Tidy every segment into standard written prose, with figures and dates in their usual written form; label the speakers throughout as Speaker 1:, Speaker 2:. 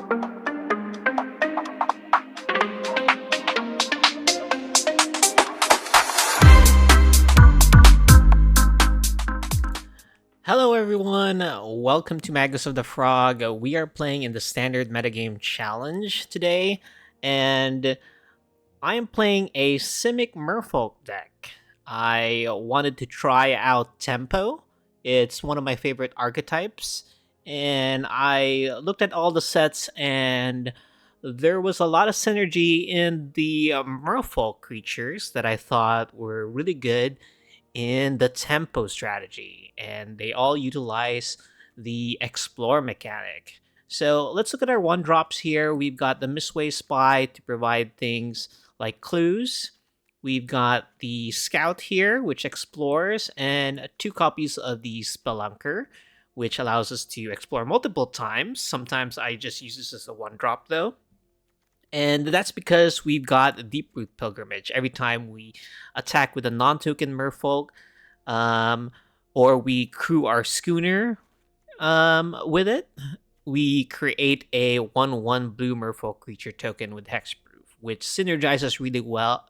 Speaker 1: Hello, everyone. Welcome to Magus of the Frog. We are playing in the standard metagame challenge today, and I am playing a Simic Merfolk deck. I wanted to try out Tempo. It's one of my favorite archetypes, and I looked at all the sets, and there was a lot of synergy in the Merfolk creatures that I thought were really good in the tempo strategy, and they all utilize the explore mechanic. So let's look at our one drops here. We've got the Misway Spy to provide things like clues. We've got the Scout here, which explores, and 2 copies of the Spelunker, which allows us to explore multiple times. Sometimes I just use this as a one drop though. And that's because we've got Deep Root Pilgrimage. Every time we attack with a non-token merfolk, um, or we crew our schooner with it, we create a 1/1 blue merfolk creature token with hexproof, which synergizes really well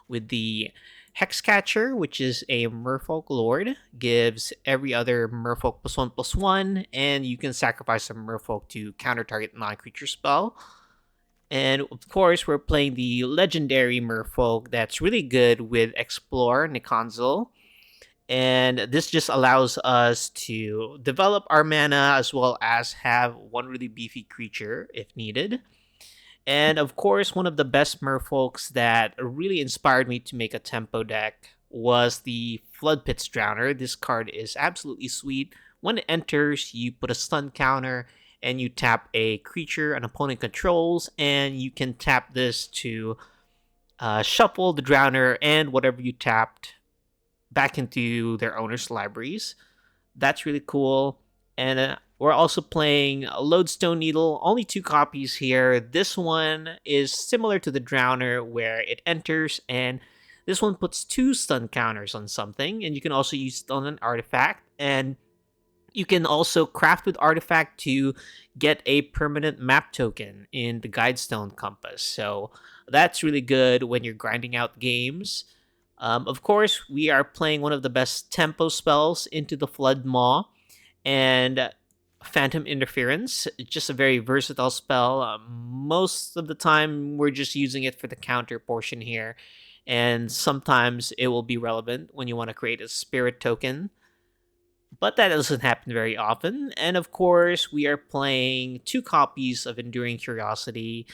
Speaker 1: with the Hexcatcher, which is a merfolk lord, gives every other merfolk +1/+1, and you can sacrifice a merfolk to counter target non-creature spell. And of course, we're playing the legendary merfolk that's really good with Explore Nikonzel. And this just allows us to develop our mana as well as have one really beefy creature if needed. And of course, one of the best merfolks that really inspired me to make a tempo deck was the Floodpits Drowner. This card is absolutely sweet. When it enters, you put a stun counter and you tap a creature an opponent controls, and you can tap this to shuffle the Drowner and whatever you tapped back into their owner's libraries. That's really cool. And we're also playing Lodestone Needle, only 2 copies here. This one is similar to the Drowner, where it enters, and this one puts 2 stun counters on something, and you can also use it on an artifact, and you can also craft with artifact to get a permanent map token in the Guidestone Compass. So that's really good when you're grinding out games. Of course, we are playing one of the best tempo spells into the Flood Maw, and Phantom Interference. It's just a very versatile spell. Most of the time, we're just using it for the counter portion here, and sometimes it will be relevant when you want to create a spirit token, but that doesn't happen very often. And of course, we are playing 2 copies of Enduring Curiosity.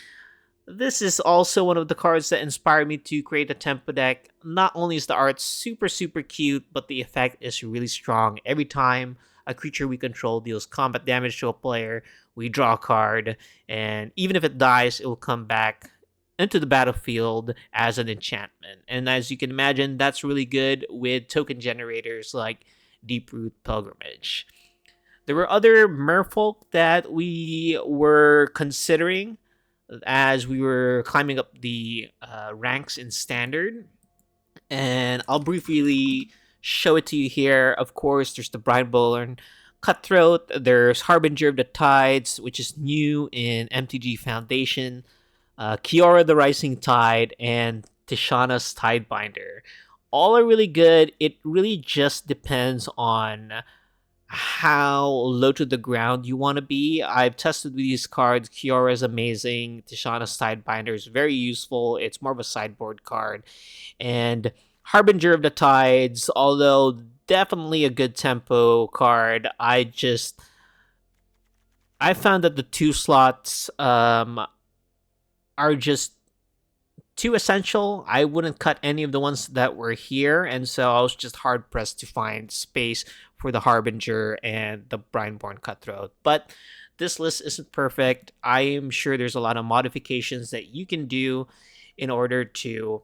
Speaker 1: This is also one of the cards that inspired me to create a tempo deck. Not only is the art super, super cute, but the effect is really strong. Every time a creature we control deals combat damage to a player, we draw a card, and even if it dies, it will come back into the battlefield as an enchantment. And as you can imagine, that's really good with token generators like Deeproot Pilgrimage. There were other merfolk that we were considering as we were climbing up the ranks in standard, and I'll briefly show it to you here. Of course, there's the Brineborn Cutthroat, there's Harbinger of the Tides, which is new in MTG Foundation, Kiora the Rising Tide, and Tishana's Tidebinder. All are really good. It really just depends on how low to the ground you want to be. I've tested with these cards. Kiora is amazing. Tishana's Tidebinder is very useful. It's more of a sideboard card. And Harbinger of the Tides, although definitely a good tempo card, I found that the 2 slots are just too essential. I wouldn't cut any of the ones that were here, and so I was just hard pressed to find space for the Harbinger and the Brineborn Cutthroat. But this list isn't perfect. I am sure there's a lot of modifications that you can do in order to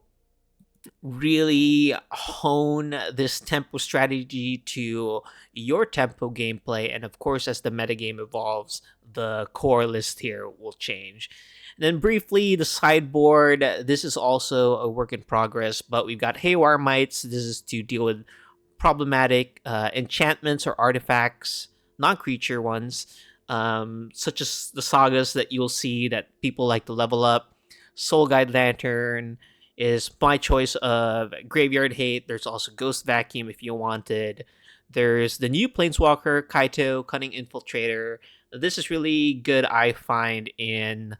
Speaker 1: really hone this tempo strategy to your tempo gameplay. And of course, as the metagame evolves, the core list here will change. And then briefly, the sideboard. This is also a work in progress, but we've got Haywire Mites. This is to deal with problematic enchantments or artifacts, non-creature ones. such as the sagas that you'll see that people like to level up. Soul Guide Lantern is my choice of Graveyard Hate. There's also Ghost Vacuum if you wanted. There's the new Planeswalker, Kaito, Cunning Infiltrator. This is really good, I find, in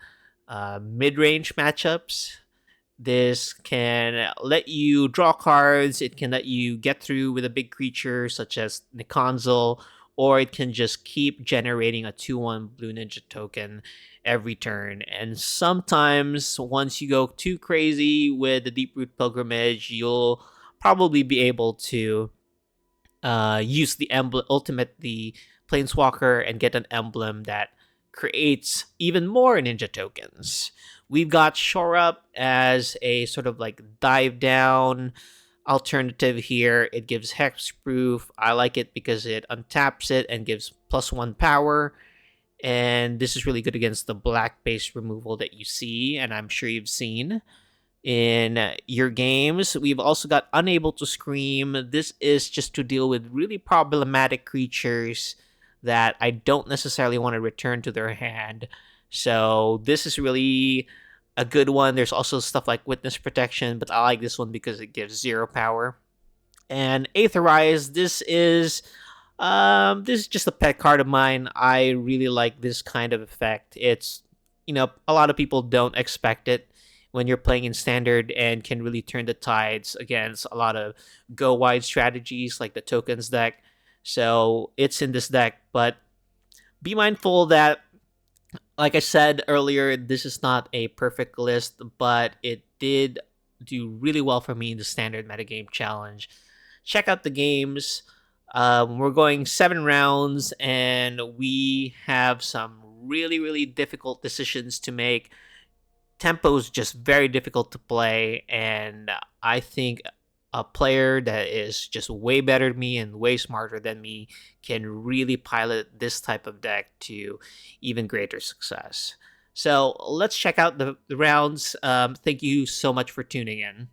Speaker 1: mid range matchups. This can let you draw cards, it can let you get through with a big creature such as Nikonzel, or it can just keep generating a 2/1 Blue Ninja token every turn. And sometimes, once you go too crazy with the Deep Root Pilgrimage, you'll probably be able to use the emblem, ultimate the Planeswalker, and get an emblem that creates even more ninja tokens. We've got Shore Up as a sort of like dive down alternative here. It gives hexproof. I like it because it untaps it and gives +1 power. And this is really good against the black base removal that you see, and I'm sure you've seen in your games. We've also got Unable to Scream. This is just to deal with really problematic creatures that I don't necessarily want to return to their hand. So this is really a good one. There's also stuff like Witness Protection, but I like this one because it gives 0 power. And Aetherize, this is just a pet card of mine. I really like this kind of effect. It's, a lot of people don't expect it when you're playing in standard, and can really turn the tides against a lot of go wide strategies like the tokens deck. So it's in this deck, but be mindful that, like I said earlier, this is not a perfect list, but it did do really well for me in the standard metagame challenge. Check out the games. We're going 7 rounds, and we have some really, really difficult decisions to make. Tempo is just very difficult to play, and I think a player that is just way better than me and way smarter than me can really pilot this type of deck to even greater success. So let's check out the rounds. Thank you so much for tuning in.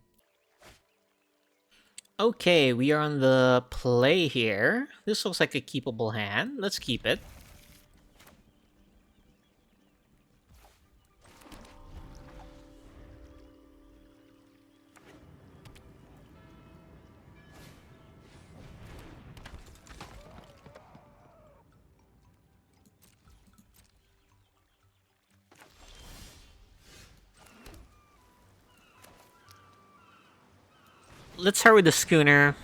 Speaker 1: Okay, we are on the play here. This looks like a keepable hand. Let's keep it. Let's start with the schooner.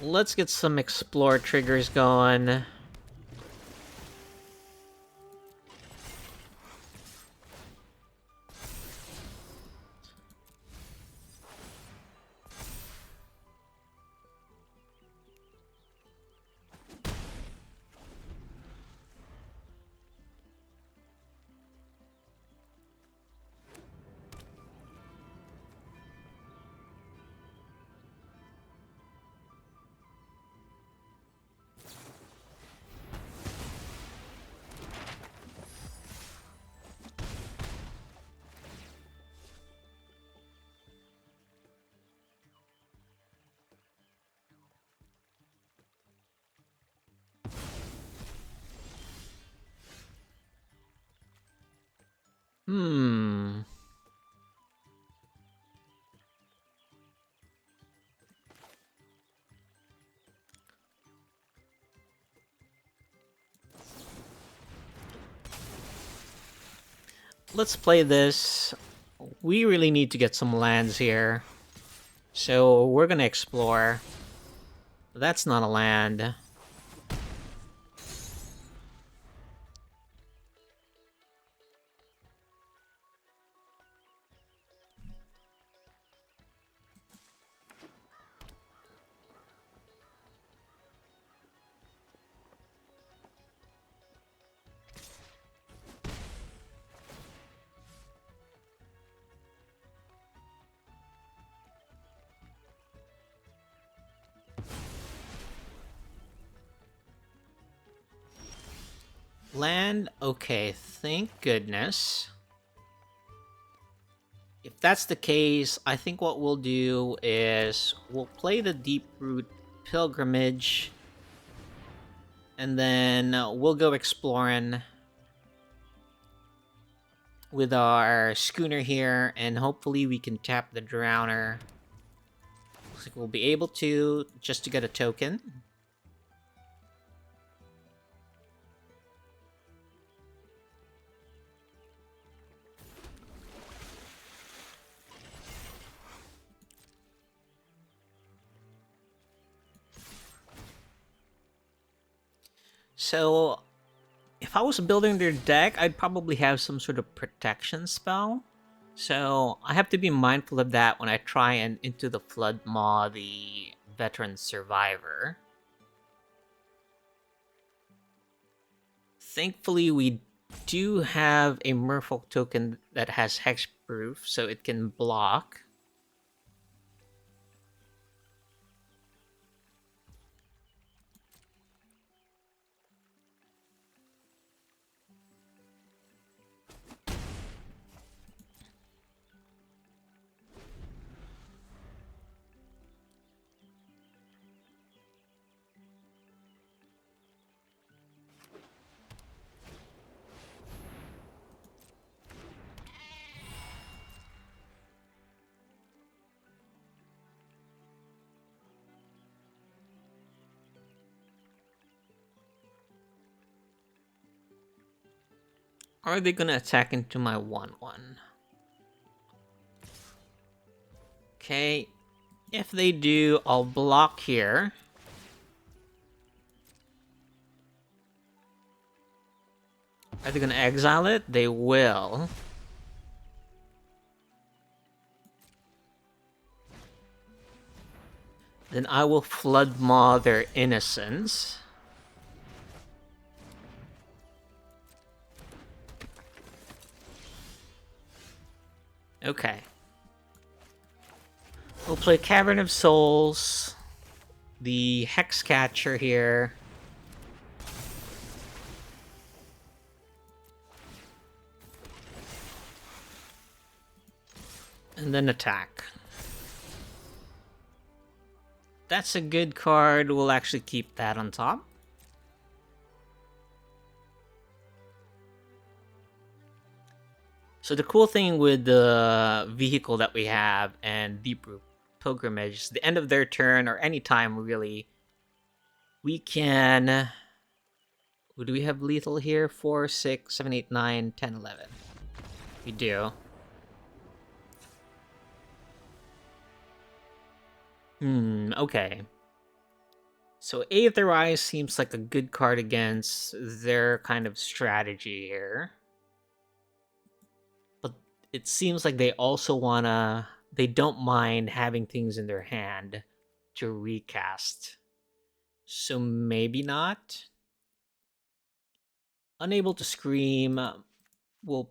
Speaker 1: Let's get some explore triggers going. Hmm. Let's play this. We really need to get some lands here. So we're gonna explore. That's not a land. Land? Okay, thank goodness. If that's the case, I think what we'll do is we'll play the Deep Root Pilgrimage, and then we'll go exploring with our schooner here, and hopefully we can tap the Drowner. Looks like we'll be able to, just to get a token. So, if I was building their deck, I'd probably have some sort of protection spell. So, I have to be mindful of that when I try and Into the Flood Maw the Veteran Survivor. Thankfully, we do have a Merfolk token that has Hexproof, so it can block. Are they gonna attack into my 1/1? Okay, if they do, I'll block here. Are they gonna exile it? They will. Then I will Flood Maw their innocence. Okay. We'll play Cavern of Souls, the Hexcatcher here. And then attack. That's a good card. We'll actually keep that on top. So the cool thing with the vehicle that we have and Deep Root Pilgrimage, the end of their turn or any time really, we can. Do we have lethal here? 4, 6, 7, 8, 9, 10, 11. We do. Okay. So Aetherize seems like a good card against their kind of strategy here. But it seems like they also wanna... They don't mind having things in their hand to recast. So maybe not. Unable to Scream will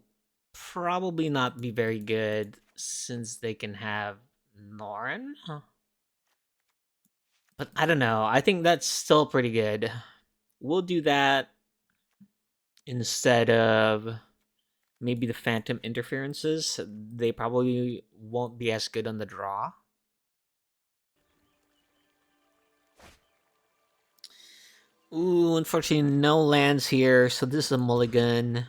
Speaker 1: probably not be very good since they can have Norn. But I don't know. I think that's still pretty good. We'll do that instead of maybe the Phantom Interferences. They probably won't be as good on the draw. Ooh, unfortunately, no lands here, so this is a mulligan.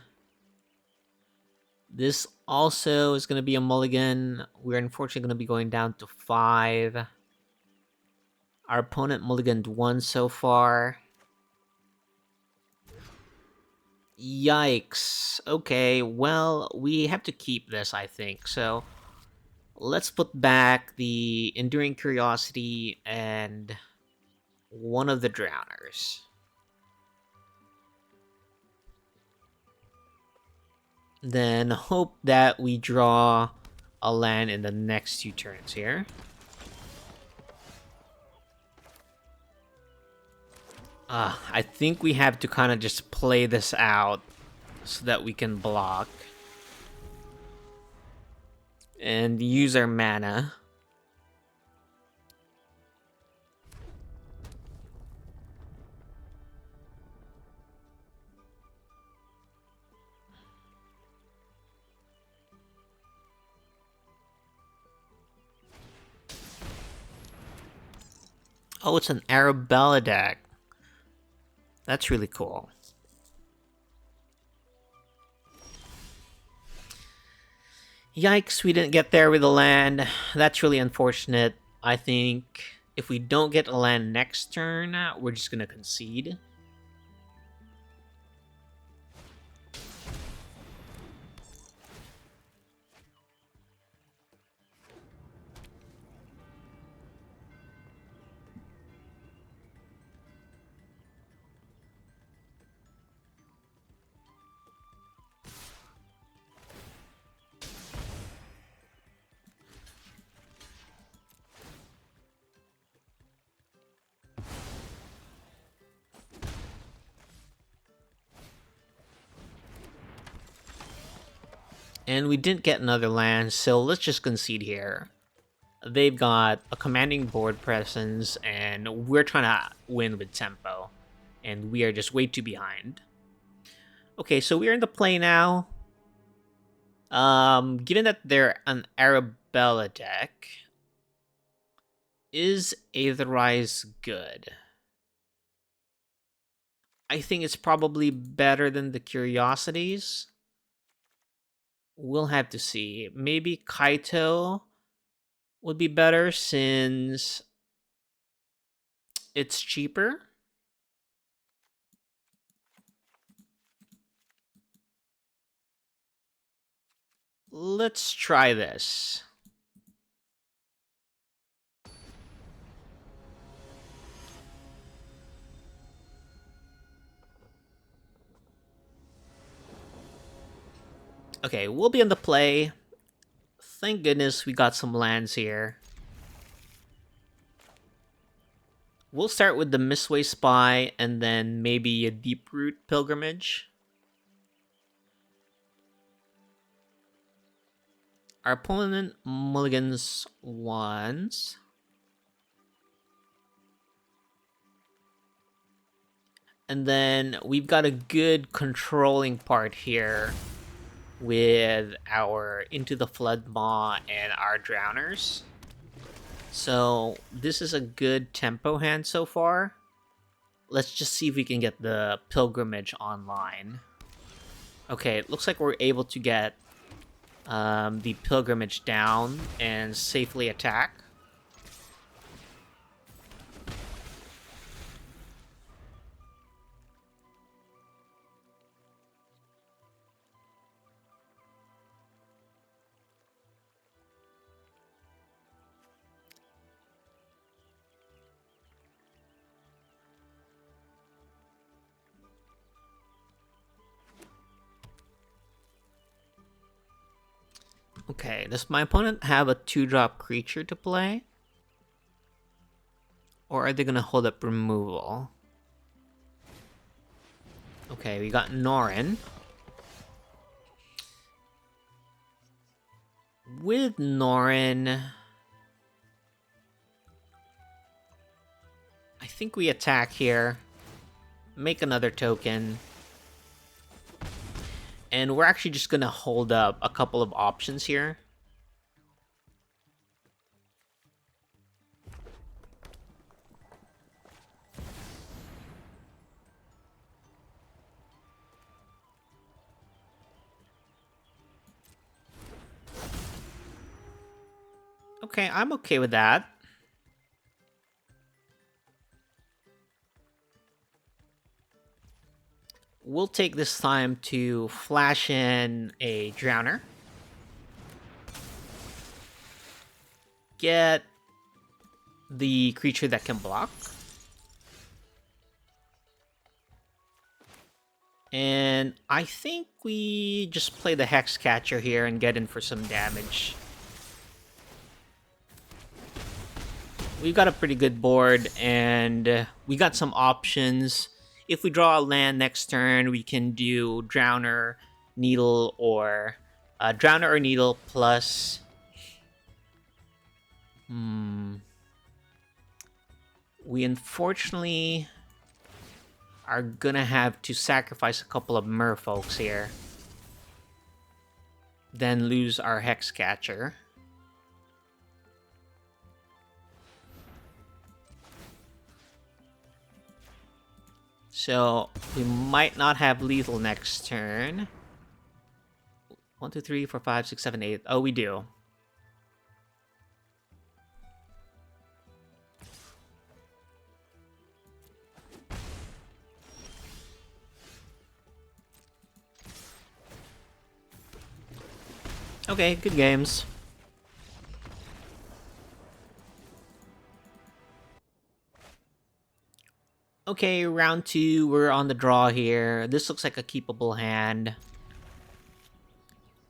Speaker 1: This also is going to be a mulligan. We're unfortunately going to be going down to 5. Our opponent mulliganed 1 so far. Yikes. Okay, well, we have to keep this, I think. So, let's put back the Enduring Curiosity and one of the Drowners. Then hope that we draw a land in the next 2 turns here. I think we have to kind of just play this out so that we can block and use our mana. Oh, it's an Arabella deck. That's really cool. Yikes, we didn't get there with a land. That's really unfortunate. I think if we don't get a land next turn, we're just gonna concede. And we didn't get another land, so let's just concede here. They've got a commanding board presence, and we're trying to win with tempo. And we are just way too behind. Okay, so we're in the play now. Given that they're an Arabella deck, is Aetherize good? I think it's probably better than the Curiosities. We'll have to see. Maybe Kaito would be better since it's cheaper. Let's try this. Okay, we'll be in the play. Thank goodness we got some lands here. We'll start with the Mistway Spy and then maybe a Deeproot Pilgrimage. Our opponent mulligans once. And then we've got a good controlling part here with our Into the Flood Maw and our Drowners. So this is a good tempo hand so far. Let's just see if we can get the Pilgrimage online. Okay, it looks like we're able to get the Pilgrimage down and safely attack. Okay, does my opponent have a 2-drop creature to play? Or are they gonna hold up removal? Okay, we got Norin. With Norin, I think we attack here. Make another token. And we're actually just gonna hold up a couple of options here. Okay, I'm okay with that. We'll take this time to flash in a Drowner. Get the creature that can block. And I think we just play the Hex Catcher here and get in for some damage. We've got a pretty good board, and we got some options. If we draw a land next turn, we can do Drowner, Needle, or Drowner or Needle plus... We unfortunately are gonna have to sacrifice a couple of Merfolks here. Then lose our Hex Catcher. So we might not have lethal next turn. 1, 2, 3, 4, 5, 6, 7, 8. Oh, we do. Okay, good games. Okay, round 2, we're on the draw here. This looks like a keepable hand.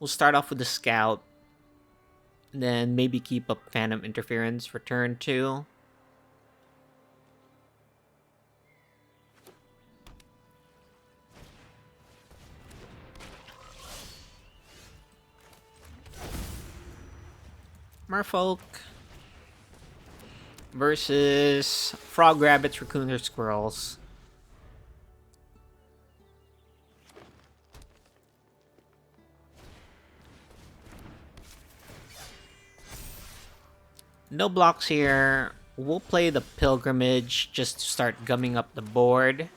Speaker 1: We'll start off with the Scout. Then maybe keep up Phantom Interference for turn 2. Merfolk versus Frog, Rabbits, Raccoons, or Squirrels. No blocks here. We'll play the Pilgrimage just to start gumming up the board.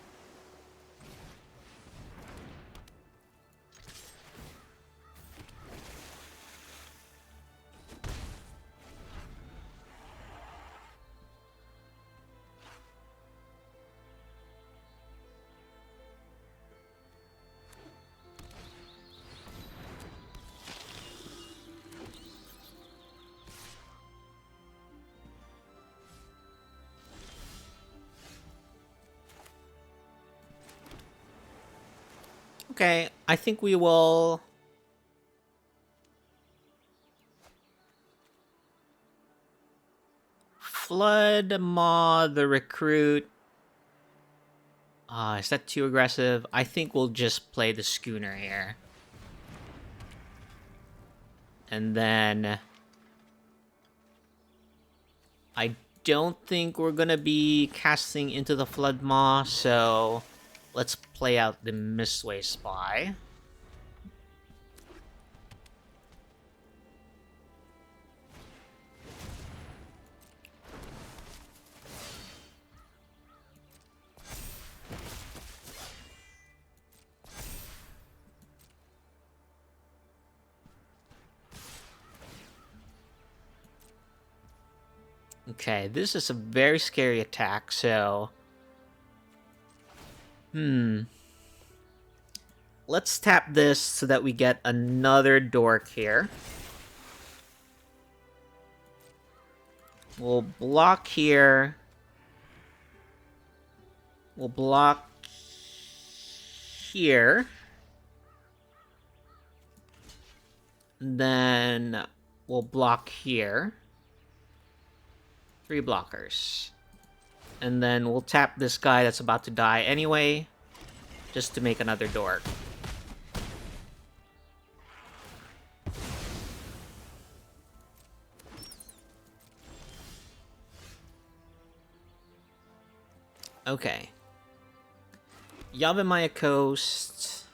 Speaker 1: Okay, I think we will... Flood Maw the Recruit. Is that too aggressive? I think we'll just play the Schooner here. And then... I don't think we're gonna be casting into the Flood Maw, so... Let's play out the Mistway Spy. Okay, this is a very scary attack, so... Let's tap this so that we get another Dork here. We'll block here. We'll block here. Then we'll block here. 3 blockers. And then we'll tap this guy that's about to die anyway, just to make another Dork. Okay. Yavimaya Coast.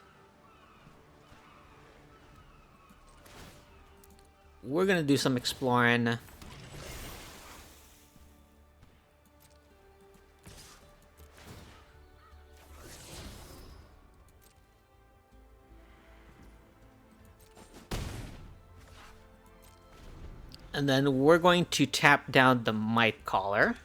Speaker 1: We're gonna do some exploring. And then we're going to tap down the Might Caller.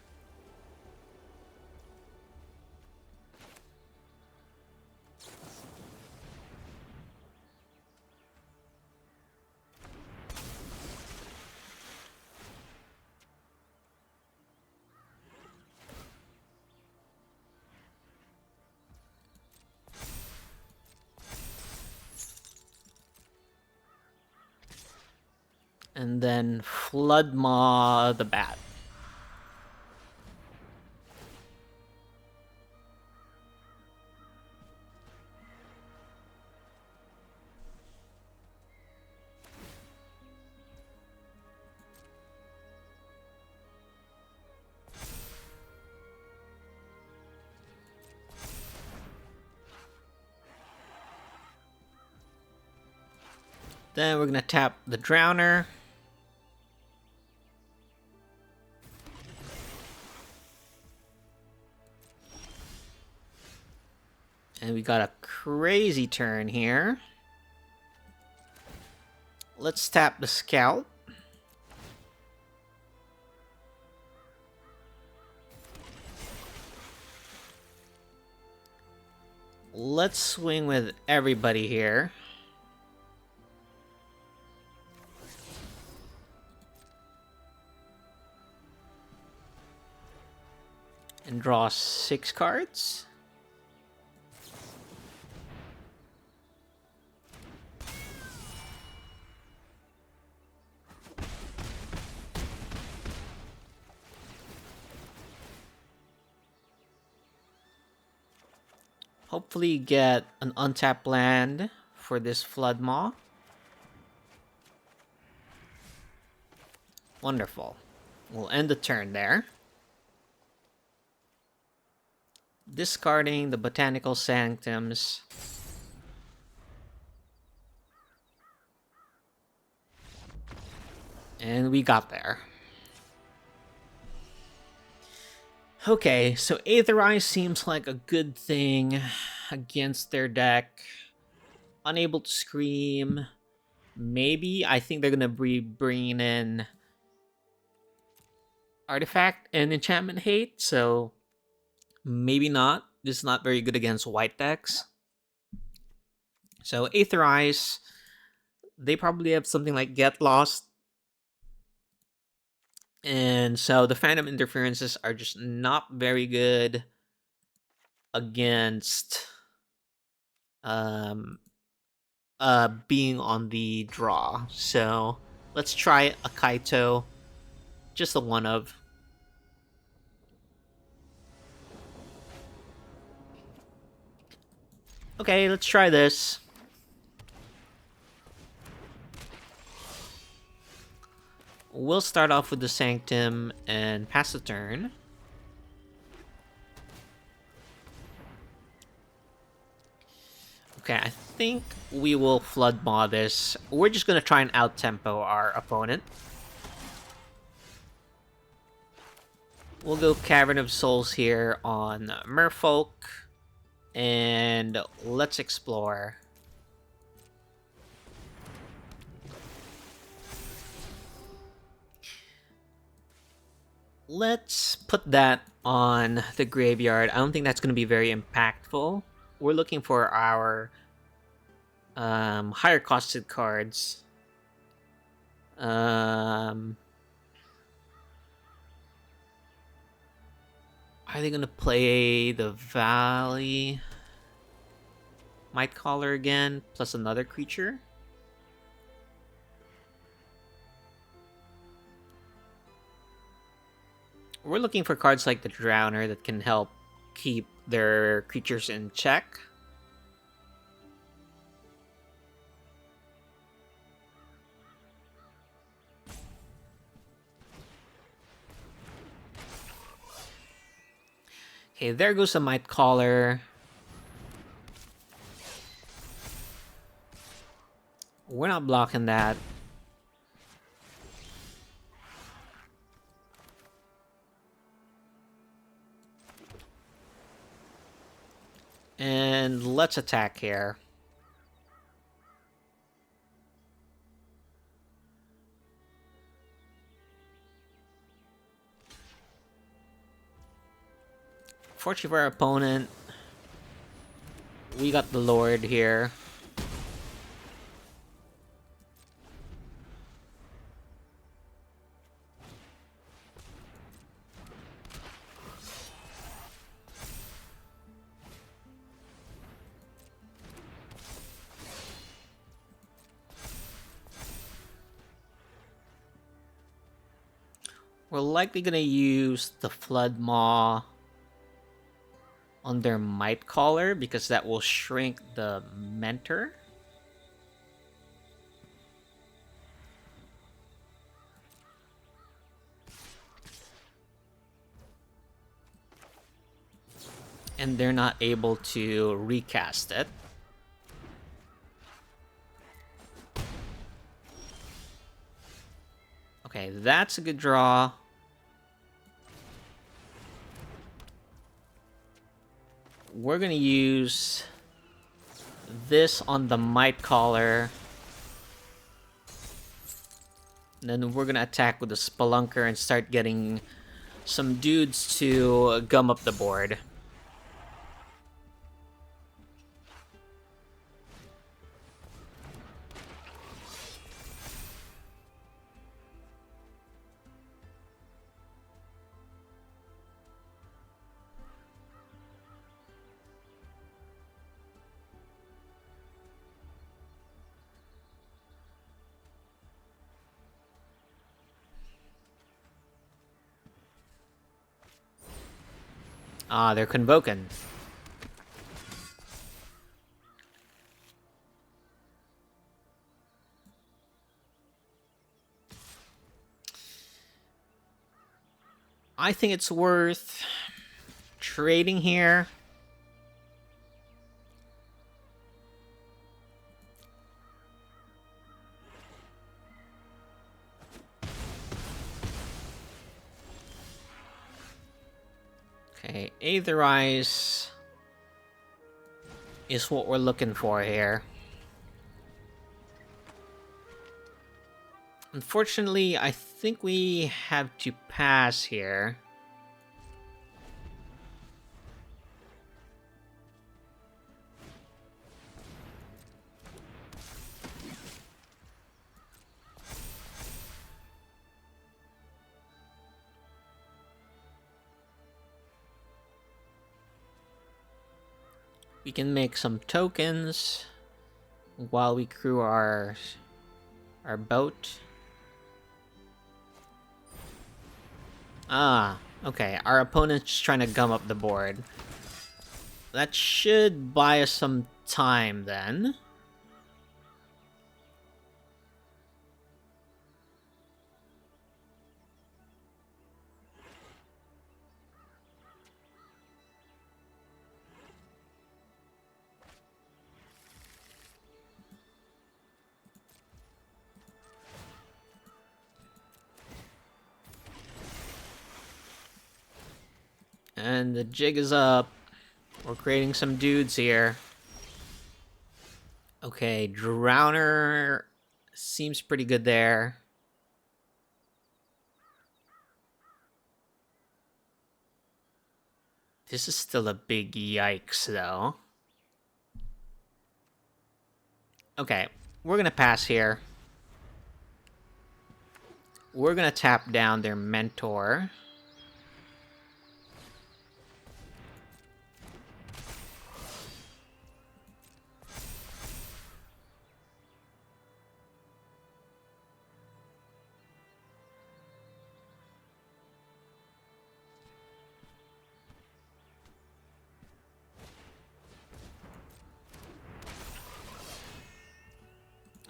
Speaker 1: And then Flood Maw the Bat. Then we're gonna tap the Drowner. And we got a crazy turn here. Let's tap the scout. Let's swing with everybody here. And draw 6 cards. Hopefully get an untapped land for this Flood Maw. Wonderful. We'll end the turn there. Discarding the Botanical Sanctums. And we got there. Okay, so Aetherize seems like a good thing against their deck. Unable to Scream. Maybe. I think they're going to be bringing in Artifact and Enchantment Hate, so maybe not. This is not very good against white decks. So Aetherize, they probably have something like Get Lost. And so the Phantom Interferences are just not very good against being on the draw. So let's try a Kaito. Just a one of. Okay, let's try this. We'll start off with the Sanctum and pass the turn. Okay, I think we will Flood Maw this. We're just gonna try and out-tempo our opponent. We'll go Cavern of Souls here on Merfolk. And let's explore. Let's put that on the graveyard. I don't think that's going to be very impactful. We're looking for our higher costed cards. Are they going to play the Valley Mightcaller again, plus another creature? We're looking for cards like the Drowner that can help keep their creatures in check. Okay, there goes a Mightcaller. We're not blocking that. And let's attack here. Fortunately for our opponent, we got the Lord here. We're likely gonna use the Flood Maw on their Mightcaller because that will shrink the Mentor. And they're not able to recast it. Okay, that's a good draw. We're gonna use this on the Might Caller. And then we're gonna attack with the Spelunker and start getting some dudes to gum up the board. Ah, they're convoking. I think it's worth trading here. Okay, Aetherize is what we're looking for here. Unfortunately, I think we have to pass here. We can make some tokens while we crew our boat. Ah, okay. Our opponent's just trying to gum up the board. That should buy us some time then. And the jig is up. We're creating some dudes here. Okay, Drowner seems pretty good there. This is still a big yikes, though. Okay, we're gonna pass here. We're gonna tap down their mentor.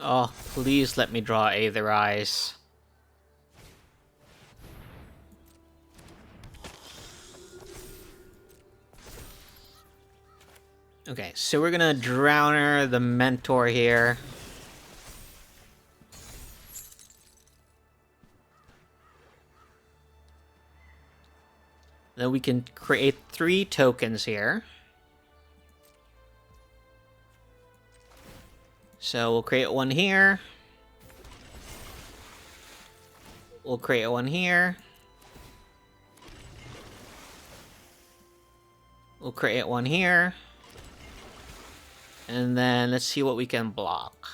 Speaker 1: Oh, please let me draw Aetherize. Okay, so we're gonna Drowner the mentor here. Then we can create 3 tokens here. So we'll create one here. We'll create one here. We'll create one here. And then let's see what we can block.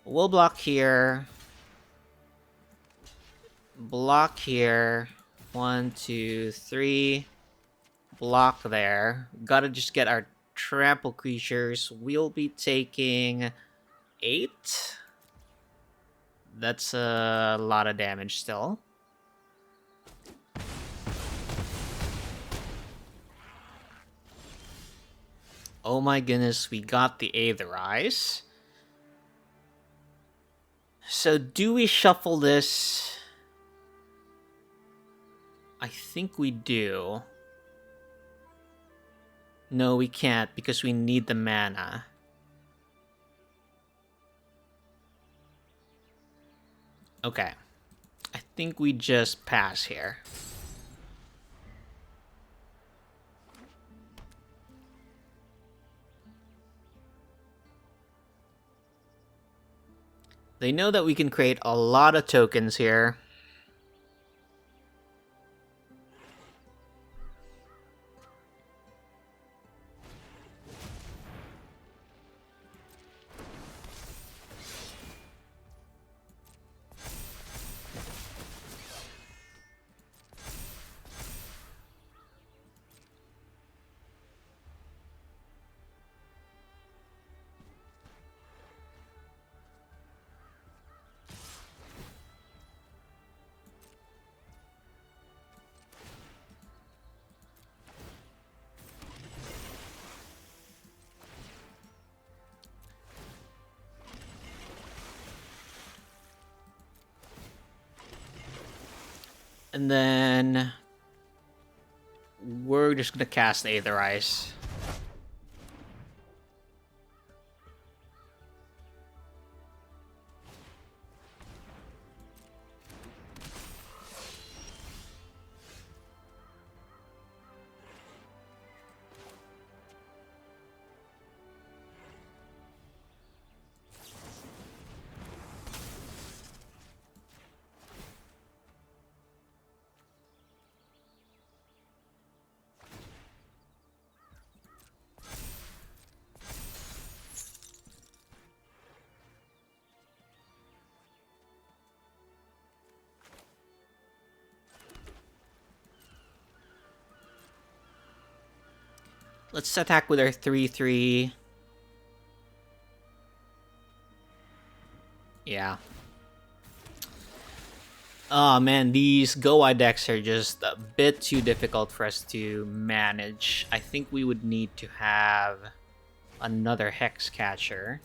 Speaker 1: We'll block here. Block here. 1, 2, 3. Block there. Gotta just get our trample creatures. We'll be taking 8. That's a lot of damage still. Oh my goodness, we got the Aetherize. So do we shuffle this? I think we do. No, we can't because we need the mana. Okay. I think we just pass here. They know that we can create a lot of tokens here. And then we're just gonna cast Aetherize. Let's attack with our 3/3. Yeah. Oh man, these Go-Eye decks are just a bit too difficult for us to manage. I think we would need to have another Hex Catcher.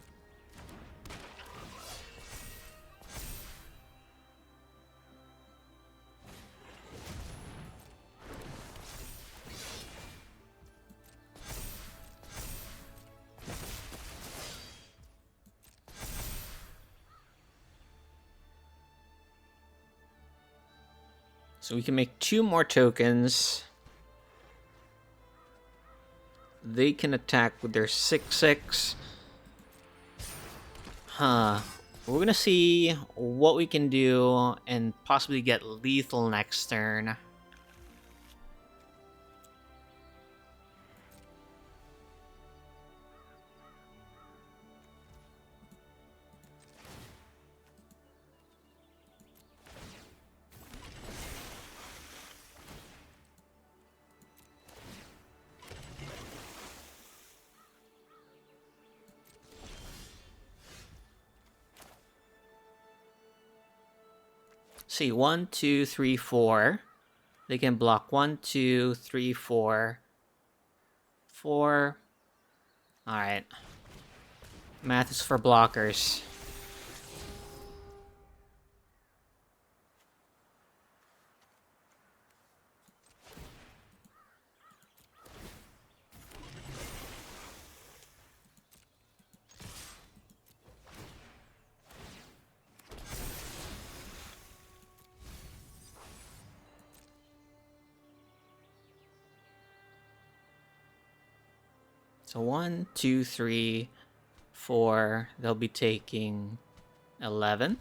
Speaker 1: So we can make 2 more tokens. They can attack with their 6/6. Huh. We're gonna see what we can do and possibly get lethal next turn. See, 1, 2, 3, 4. They can block 1, 2, 3, 4. 4. Alright. Math is for blockers. So 1, 2, 3, 4. They'll be taking 11.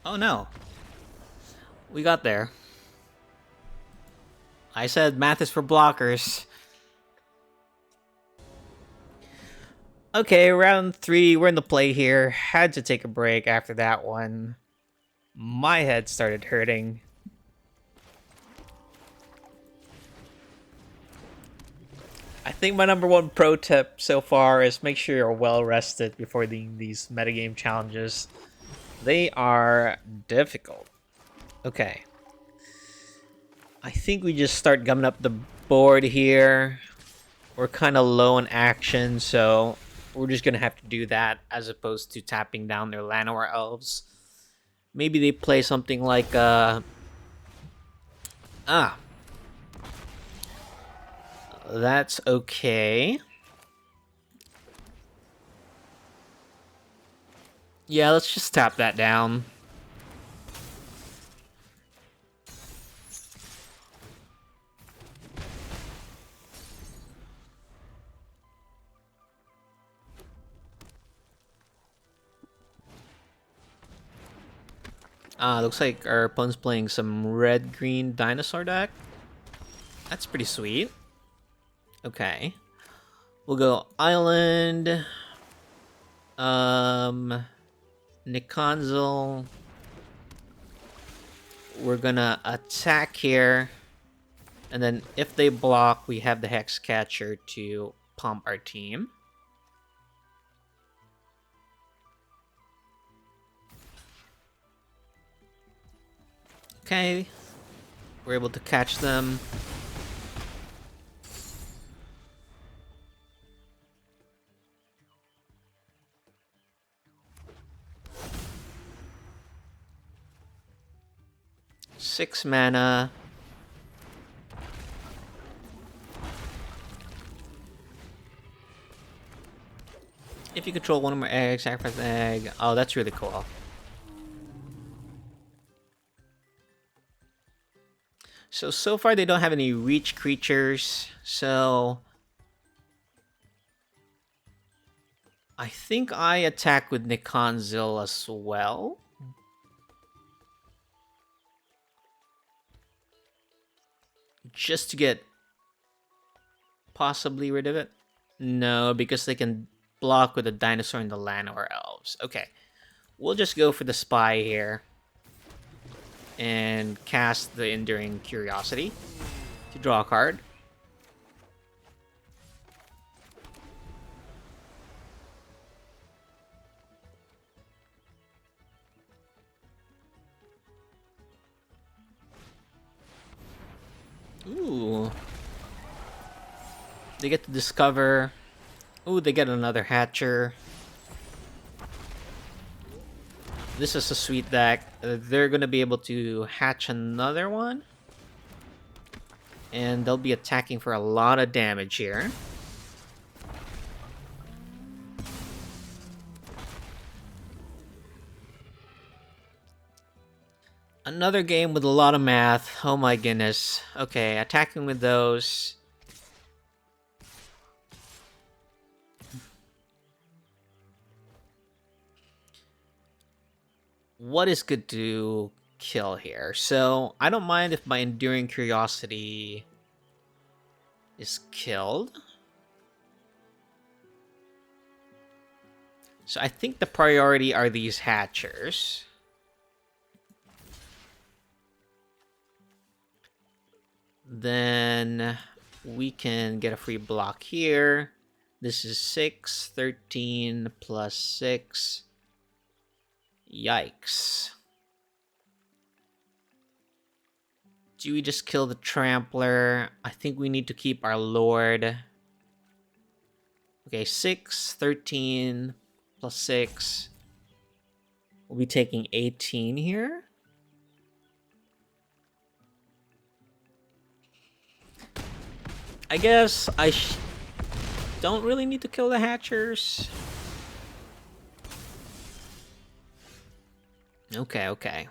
Speaker 1: Oh no. We got there. I said math is for blockers. Okay, round 3. We're in the play here. Had to take a break after that one. My head started hurting. I think my number 1 pro tip so far is make sure you're well rested before doing these metagame challenges. They are difficult. Okay. I think we just start gumming up the board here. We're kind of low on action, so we're just going to have to do that as opposed to tapping down their Llanowar Elves. Maybe they play something like... That's okay. Yeah, let's just tap that down. Looks like our opponent's playing some red-green dinosaur deck. That's pretty sweet. Okay. We'll go Island. Nikonzel. We're gonna attack here. And then if they block, we have the Hex Catcher to pump our team. Okay. We're able to catch them. Six mana. If you control one of my eggs, sacrifice an egg. Oh, that's really cool. So far they don't have any reach creatures, so I think I attack with Nikonzil as well. Just to get possibly rid of it. No, because they can block with a dinosaur in the land or elves. Okay, we'll just go for the spy here and cast the Enduring Curiosity to draw a card. Ooh. They get to discover. Ooh, they get another Hatcher. This is a sweet deck. They're gonna be able to hatch another one. And they'll be attacking for a lot of damage here. Another game with a lot of math. Oh my goodness. Okay, attacking with those. What is good to kill here? So, I don't mind if my Enduring Curiosity is killed. So I think the priority are these Hatchers. Then we can get a free block here. This is 6, 13 plus 6. Yikes. Do we just kill the Trampler? I think we need to keep our Lord. Okay, 6, 13 plus 6. We'll be taking 18 here. I guess I don't really need to kill the Hatchers. Okay.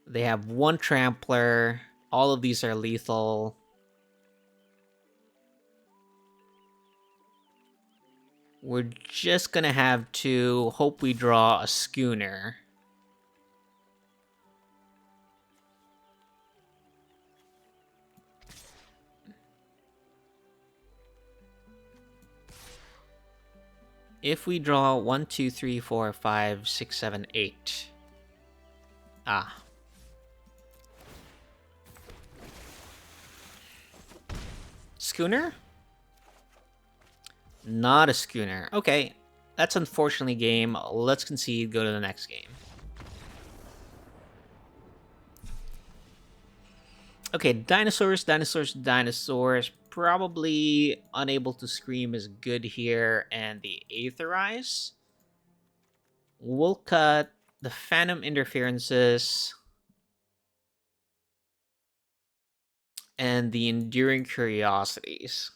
Speaker 1: They have one Trampler. All of these are lethal. We're just gonna have to hope we draw a Schooner. If we draw 1, 2, 3, 4, 5, 6, 7, 8. Ah. Schooner? Not a Schooner. Okay. That's unfortunately game. Let's concede, go to the next game. Okay, dinosaurs. Probably unable to scream is good here, and the Aetherize. We'll cut the Phantom Interferences and the Enduring Curiosities.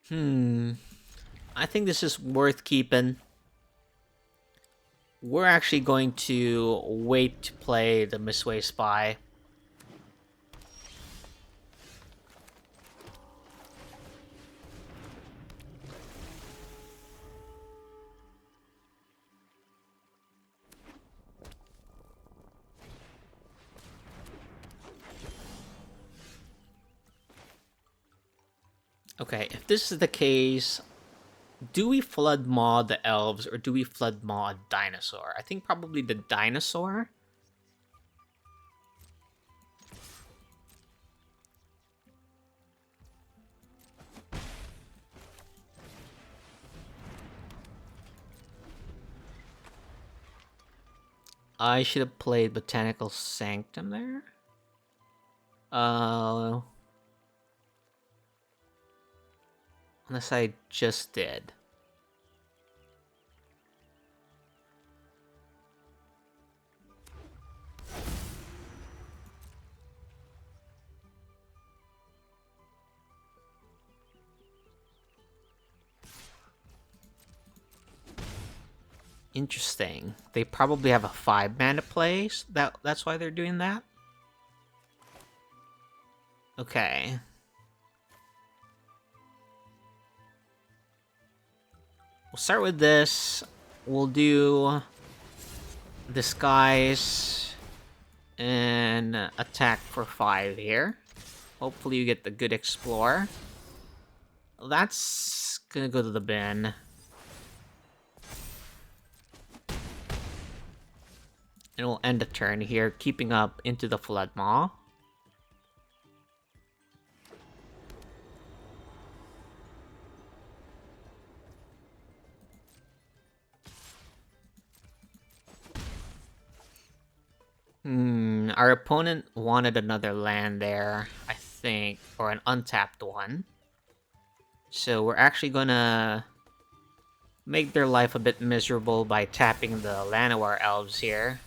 Speaker 1: I think this is worth keeping. We're actually going to wait to play the Misway Spy. Okay, if this is the case, do we flood maw the elves or do we flood maw a dinosaur? I think probably the dinosaur. I should have played Botanical Sanctum there. Unless I just did. Interesting. They probably have a 5-mana play. So that's why they're doing that. Okay. We'll start with this. We'll do Disguise and attack for 5 here. Hopefully you get the good Explore. That's gonna go to the bin. And we'll end the turn here, keeping up into the Flood Maw. Our opponent wanted another land there, I think, or an untapped one. So we're actually gonna make their life a bit miserable by tapping the Llanowar elves here.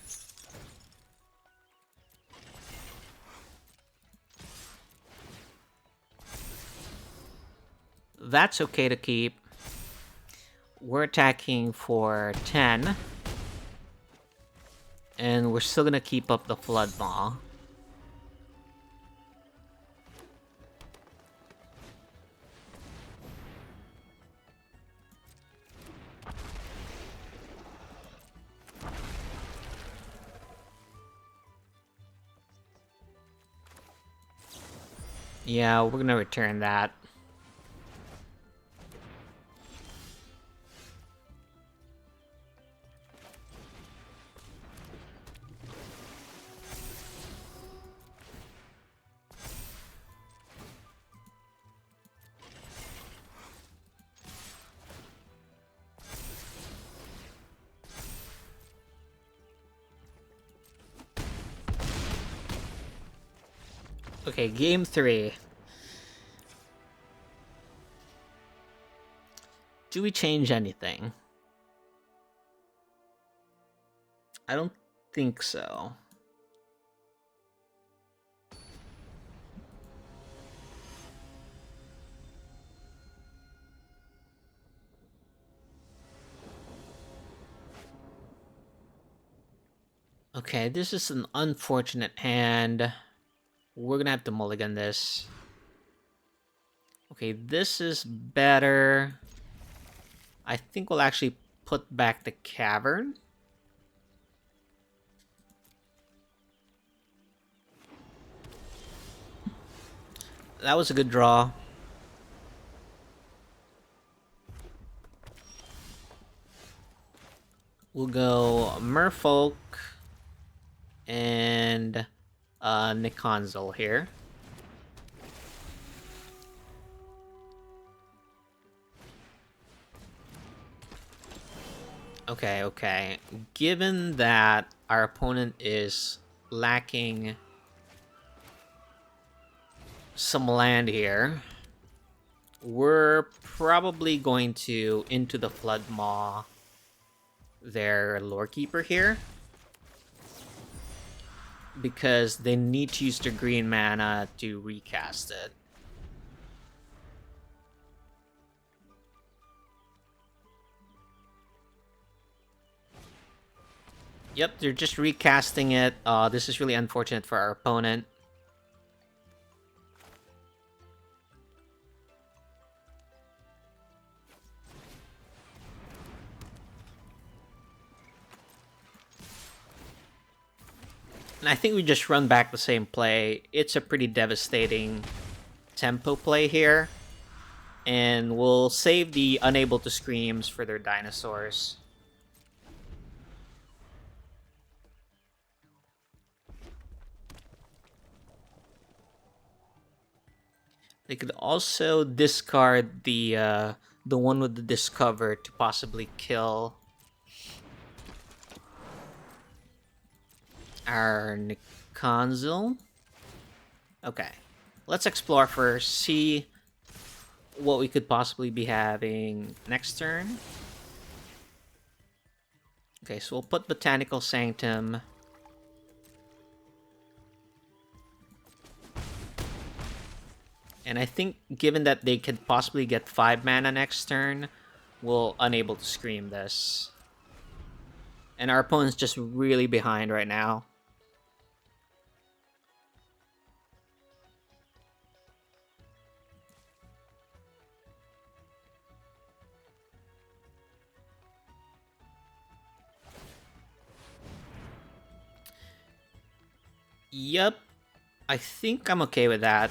Speaker 1: That's okay to keep. We're attacking for 10. And we're still gonna keep up the Flood Maw. Yeah, we're gonna return that. Okay, game 3. Do we change anything? I don't think so. Okay, this is an unfortunate hand. We're gonna have to mulligan this. Okay, this is better. I think we'll actually put back the Cavern. That was a good draw. We'll go Merfolk and Nikonzel here. Okay. Given that our opponent is lacking some land here, we're probably going to into the Flood Maw their Lorekeeper here. Because they need to use their green mana to recast it. Yep, they're just recasting it. This is really unfortunate for our opponent. And I think we just run back the same play. It's a pretty devastating tempo play here. And we'll save the unable to screams for their dinosaurs. They could also discard the one with the discover to possibly kill our Nikonzil. Okay, let's explore first, see what we could possibly be having next turn. Okay, so we'll put Botanical Sanctum. And I think given that they could possibly get 5 mana next turn, we'll unable to scream this. And our opponent's just really behind right now. Yep, I think I'm okay with that.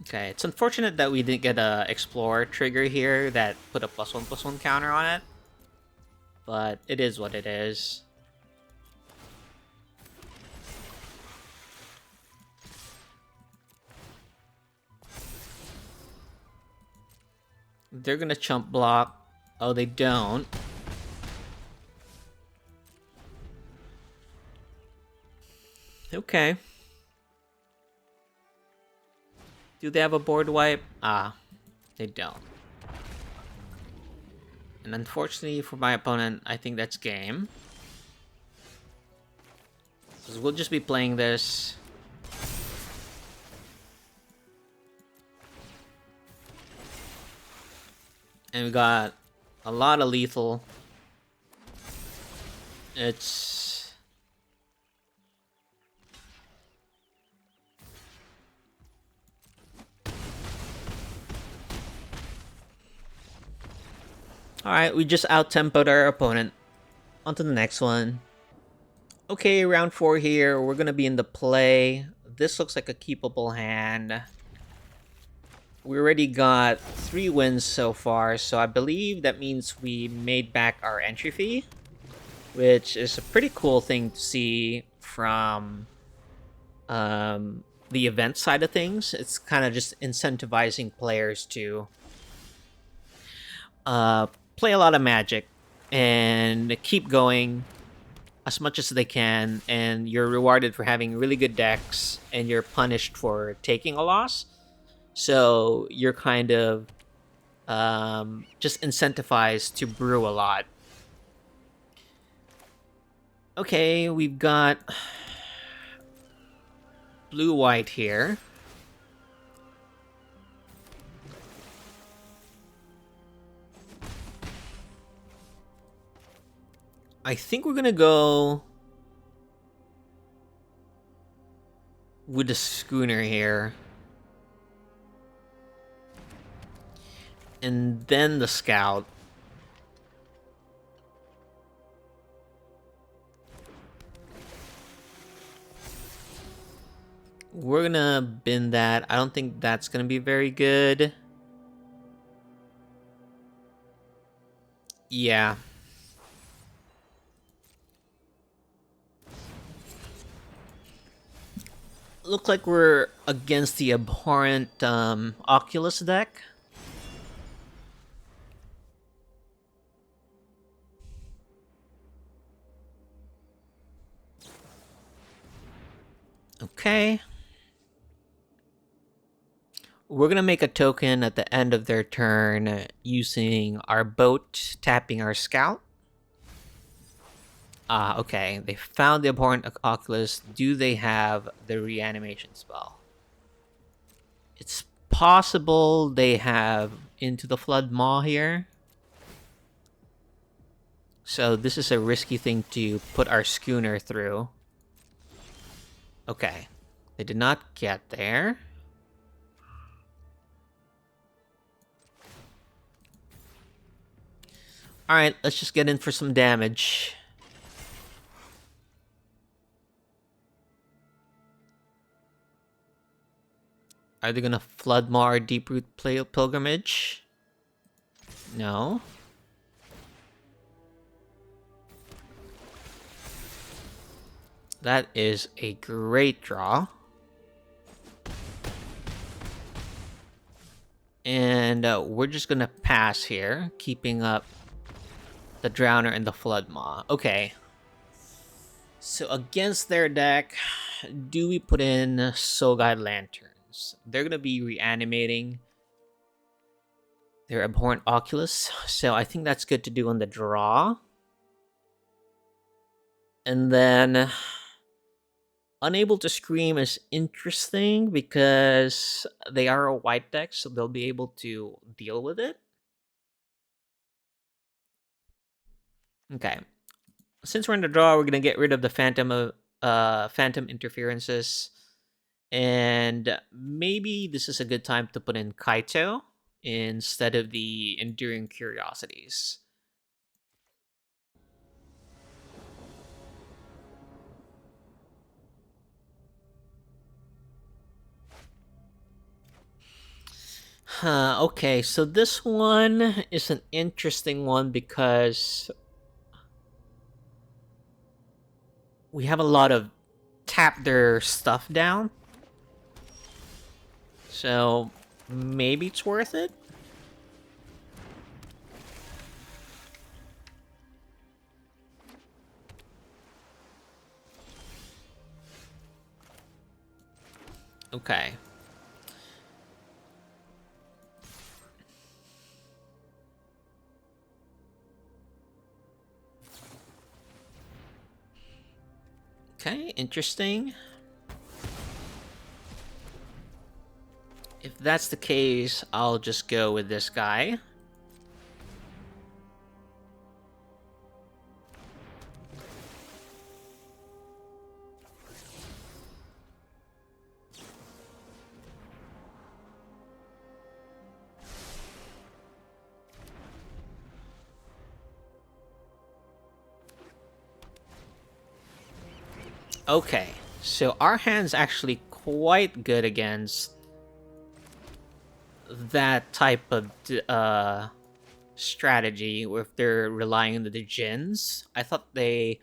Speaker 1: Okay, it's unfortunate that we didn't get a Explorer trigger here that put a +1/+1 counter on it. But it is what it is. They're gonna chump block. Oh, they don't. Okay. Do they have a board wipe? Ah, they don't. And unfortunately for my opponent, I think that's game. So we'll just be playing this. And we got a lot of lethal. It's... Alright, we just out-tempoed our opponent. On to the next one. Okay, round 4 here. We're gonna be in the play. This looks like a keepable hand. We already got 3 wins so far, so I believe that means we made back our entry fee, which is a pretty cool thing to see from the event side of things. It's kind of just incentivizing players to play a lot of Magic and keep going as much as they can, and you're rewarded for having really good decks, and you're punished for taking a loss. So you're kind of just incentivized to brew a lot. Okay, we've got blue-white here. I think we're gonna go with the schooner here. And then the scout. We're gonna bin that. I don't think that's gonna be very good. Yeah. Look like we're against the abhorrent Oculus deck. Okay. We're gonna make a token at the end of their turn using our boat, tapping our scout. Ah, okay. They found the abhorrent Oculus. Do they have the reanimation spell? It's possible they have Into the Flood Maw here. So this is a risky thing to put our schooner through. Okay. They did not get there. Alright, let's just get in for some damage. Are they gonna flood Maw or Deeproot Pilgrimage? No. That is a great draw. And we're just gonna pass here, keeping up the Drowner and the Flood Maw. Okay. So against their deck, do we put in Soul Guide Lanterns? They're gonna be reanimating their Abhorrent Oculus, so I think that's good to do on the draw. And then Unable to Scream is interesting because they are a white deck, so they'll be able to deal with it. Okay. Since we're in the draw, we're gonna get rid of the Phantom Interferences. And maybe this is a good time to put in Kaito instead of the Enduring Curiosities. Okay, so this one is an interesting one because we have a lot of tap their stuff down. So maybe it's worth it. Okay. Okay, interesting. If that's the case, I'll just go with this guy. Okay, so our hand's actually quite good against that type of strategy if they're relying on the Djinns. I thought they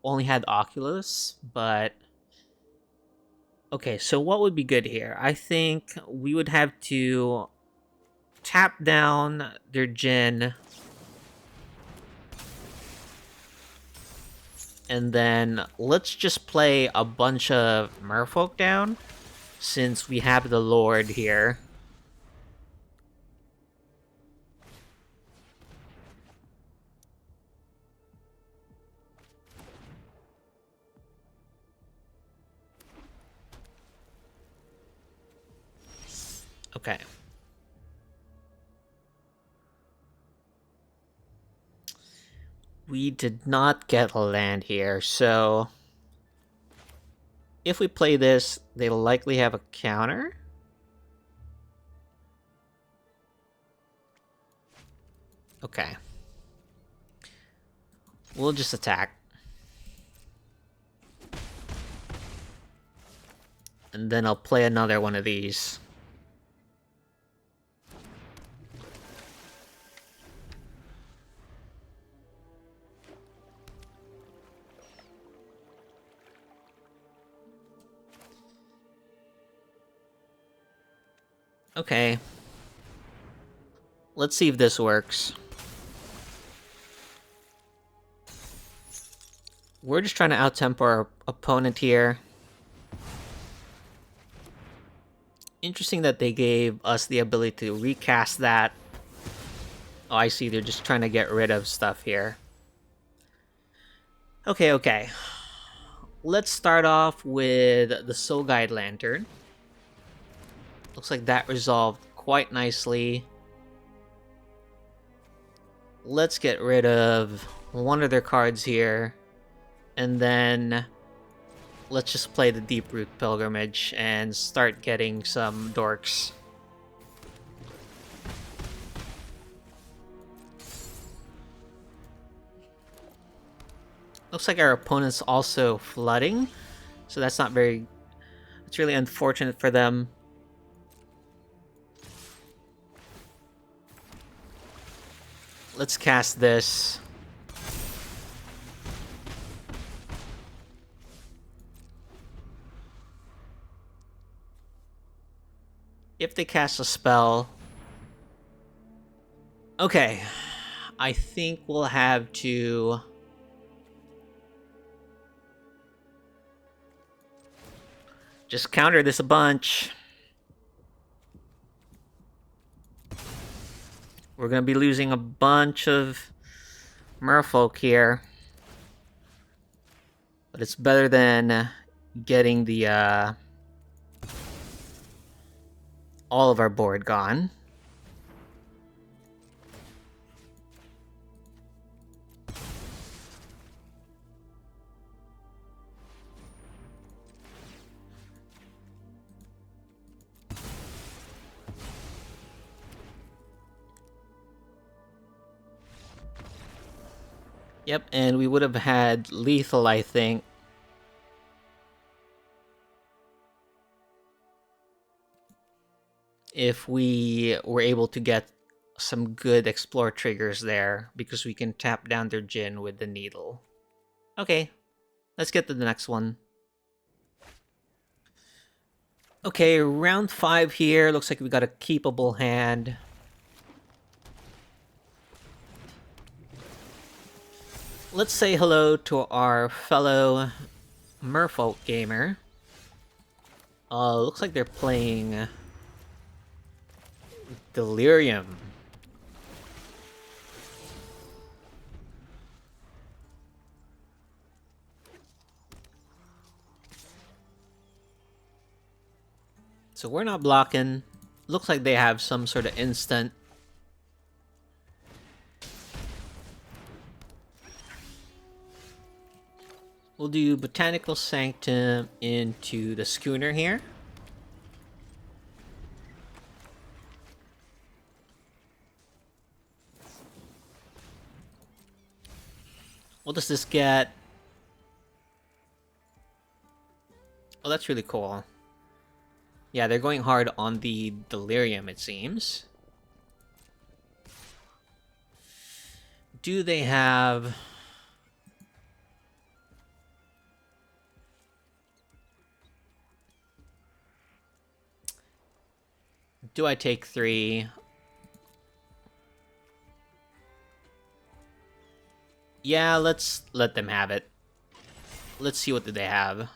Speaker 1: only had Oculus, but okay, so what would be good here? I think we would have to tap down their Djinn, and then let's just play a bunch of Merfolk down since we have the Lord here. Okay. We did not get a land here, so if we play this, they'll likely have a counter. Okay. We'll just attack. And then I'll play another one of these. Okay. Let's see if this works. We're just trying to outtempo our opponent here. Interesting that they gave us the ability to recast that. Oh, I see. They're just trying to get rid of stuff here. Okay. Let's start off with the Soul Guide Lantern. Looks like that resolved quite nicely. Let's get rid of one of their cards here. And then let's just play the Deep Root Pilgrimage and start getting some dorks. Looks like our opponent's also flooding, so that's not very... It's really unfortunate for them. Let's cast this. If they cast a spell... Okay. I think we'll have to... just counter this a bunch. We're gonna be losing a bunch of Merfolk here. But it's better than getting the all of our board gone. Yep, and we would have had lethal, I think. If we were able to get some good explore triggers there, because we can tap down their Djinn with the needle. Okay, let's get to the next one. Okay, round 5 here. Looks like we got a keepable hand. Let's say hello to our fellow Merfolk gamer. Looks like they're playing Delirium. So we're not blocking. Looks like they have some sort of instant. We'll do Botanical Sanctum into the Schooner here. What does this get? Oh, that's really cool. Yeah, they're going hard on the Delirium, it seems. Do they have... Do I take 3? Yeah, let's let them have it. Let's see what do they have.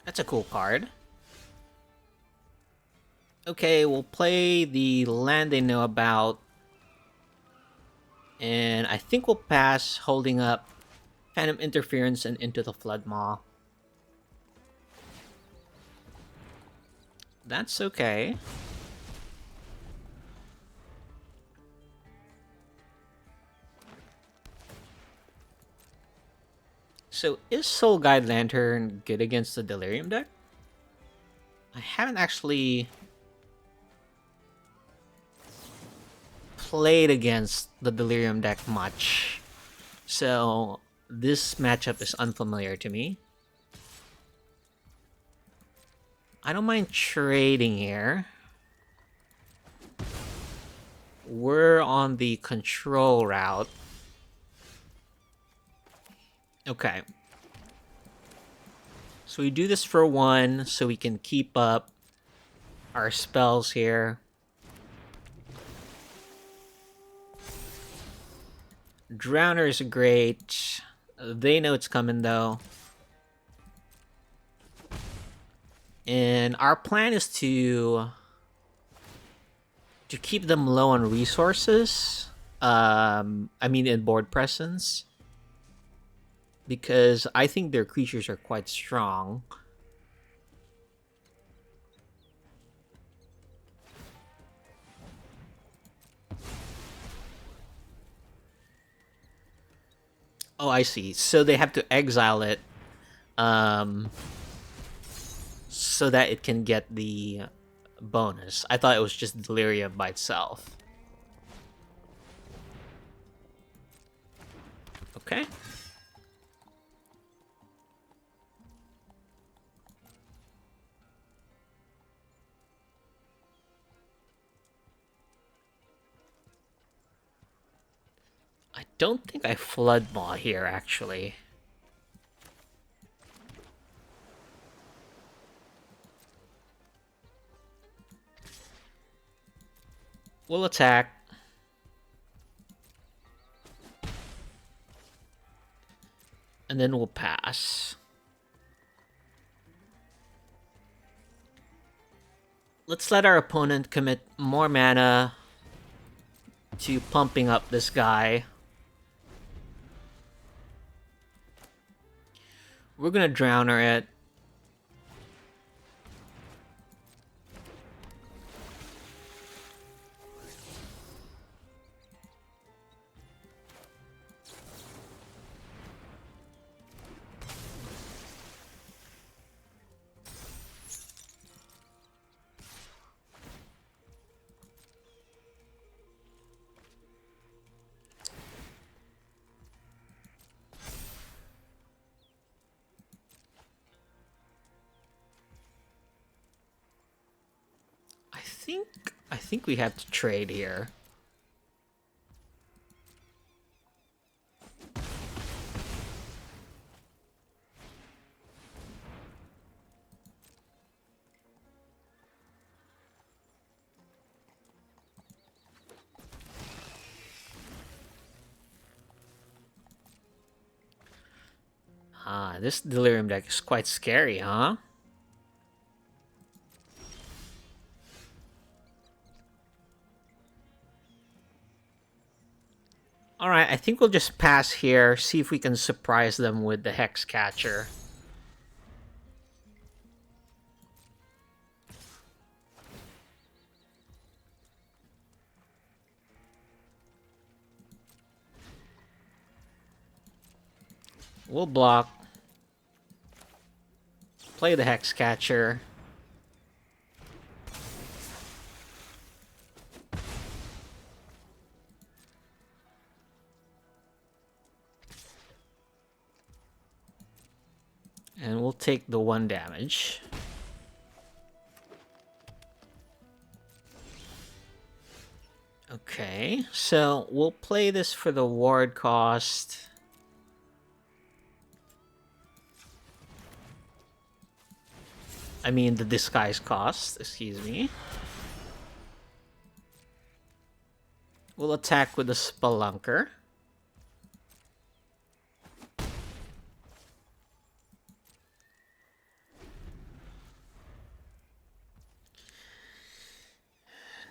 Speaker 1: That's a cool card. Okay, we'll play the land they know about. And I think we'll pass holding up Phantom Interference and Into the Flood Maw. That's okay. So, is Soul Guide Lantern good against the Delirium deck? I haven't actually played against the Delirium deck much, so this matchup is unfamiliar to me. I don't mind trading here. We're on the control route. Okay. So we do this for 1 so we can keep up our spells here. Drowner is great. They know it's coming though. And our plan is to keep them low on resources. I mean in board presence, because I think their creatures are quite strong. Oh, I see. So they have to exile it, um, so that it can get the bonus. I thought it was just Delirium by itself. Okay. I don't think I Flood Maw here, actually. We'll attack. And then we'll pass. Let's let our opponent commit more mana to pumping up this guy. We're gonna Drowner it. I think we have to trade here. Ah, this Delirium deck is quite scary, huh? Alright, I think we'll just pass here, see if we can surprise them with the Hex Catcher. We'll block. Play the Hex Catcher. And we'll take the 1 damage. Okay, so we'll play this for the ward cost. I mean, the disguise cost, excuse me. We'll attack with the Spelunker.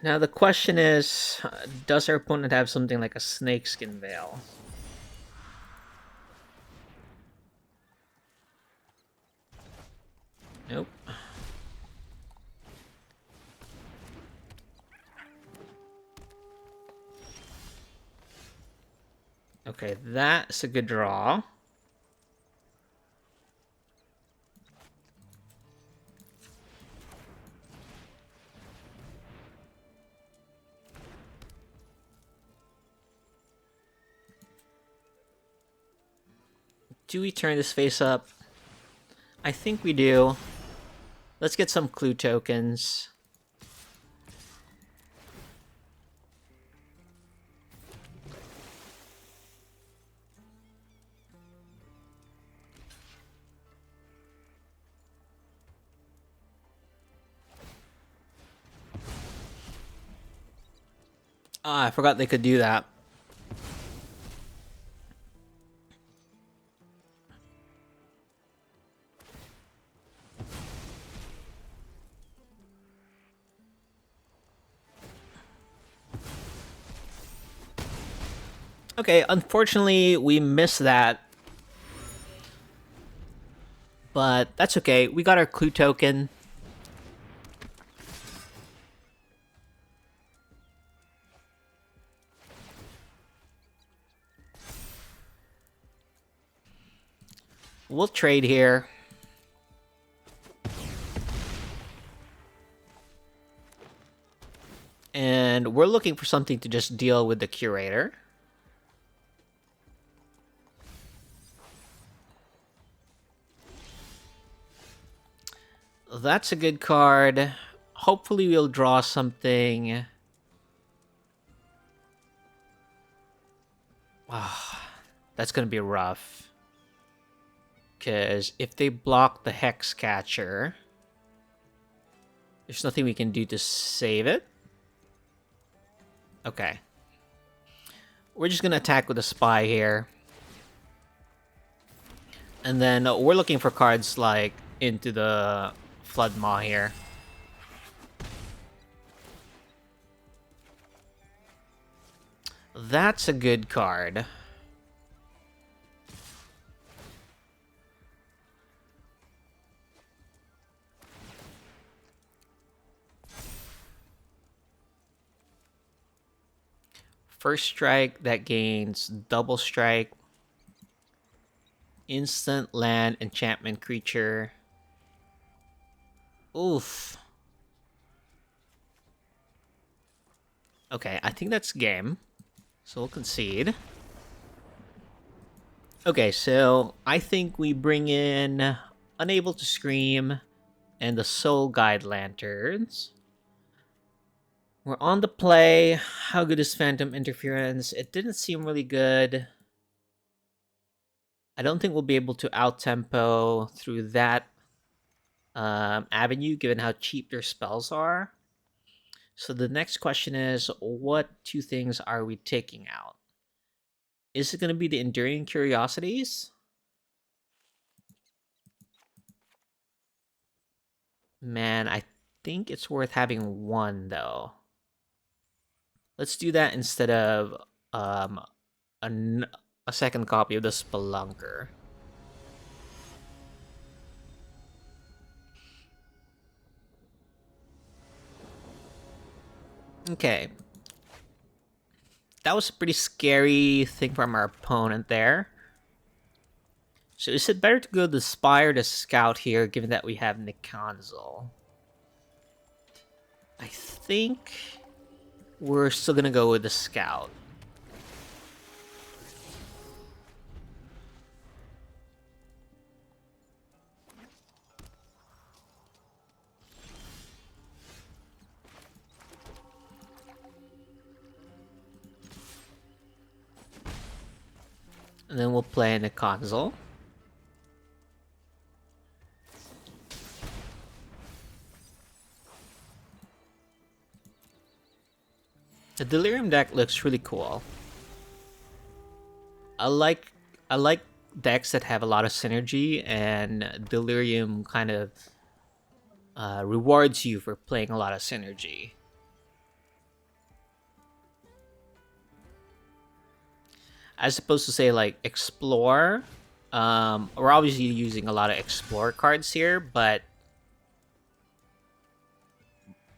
Speaker 1: Now the question is, does our opponent have something like a Snakeskin Veil? Nope. Okay, that's a good draw. Do we turn this face up? I think we do. Let's get some clue tokens. Ah, I forgot they could do that. Okay, unfortunately, we missed that. But that's okay. We got our clue token. We'll trade here. And we're looking for something to just deal with the curator. That's a good card. Hopefully we'll draw something. That's going to be rough. Because if they block the Hex Catcher, there's nothing we can do to save it. Okay. We're just going to attack with a Spy here. And then we're looking for cards like into the Flood Maw here. That's a good card. First strike, that gains double strike. Instant land enchantment creature. Oof. Okay, I think that's game. So we'll concede. Okay, so I think we bring in Unable to Scream and the Soul Guide Lanterns. We're on the play. How good is Phantom Interference? It didn't seem really good. I don't think we'll be able to out-tempo through that avenue, given how cheap their spells are. So the next question is, what two things are we taking out? Is it going to be the Enduring Curiosities? Man, I think it's worth having one, though. Let's do that instead of a second copy of the Spelunker. Okay. That was a pretty scary thing from our opponent there. So is it better to go the Spy or the Scout here, given that we have Nikanzel? I think we're still gonna go with the Scout. And then we'll play in the console. The Delirium deck looks really cool. I like decks that have a lot of synergy, and Delirium kind of rewards you for playing a lot of synergy. As opposed to say like Explore. We're obviously using a lot of Explore cards here, but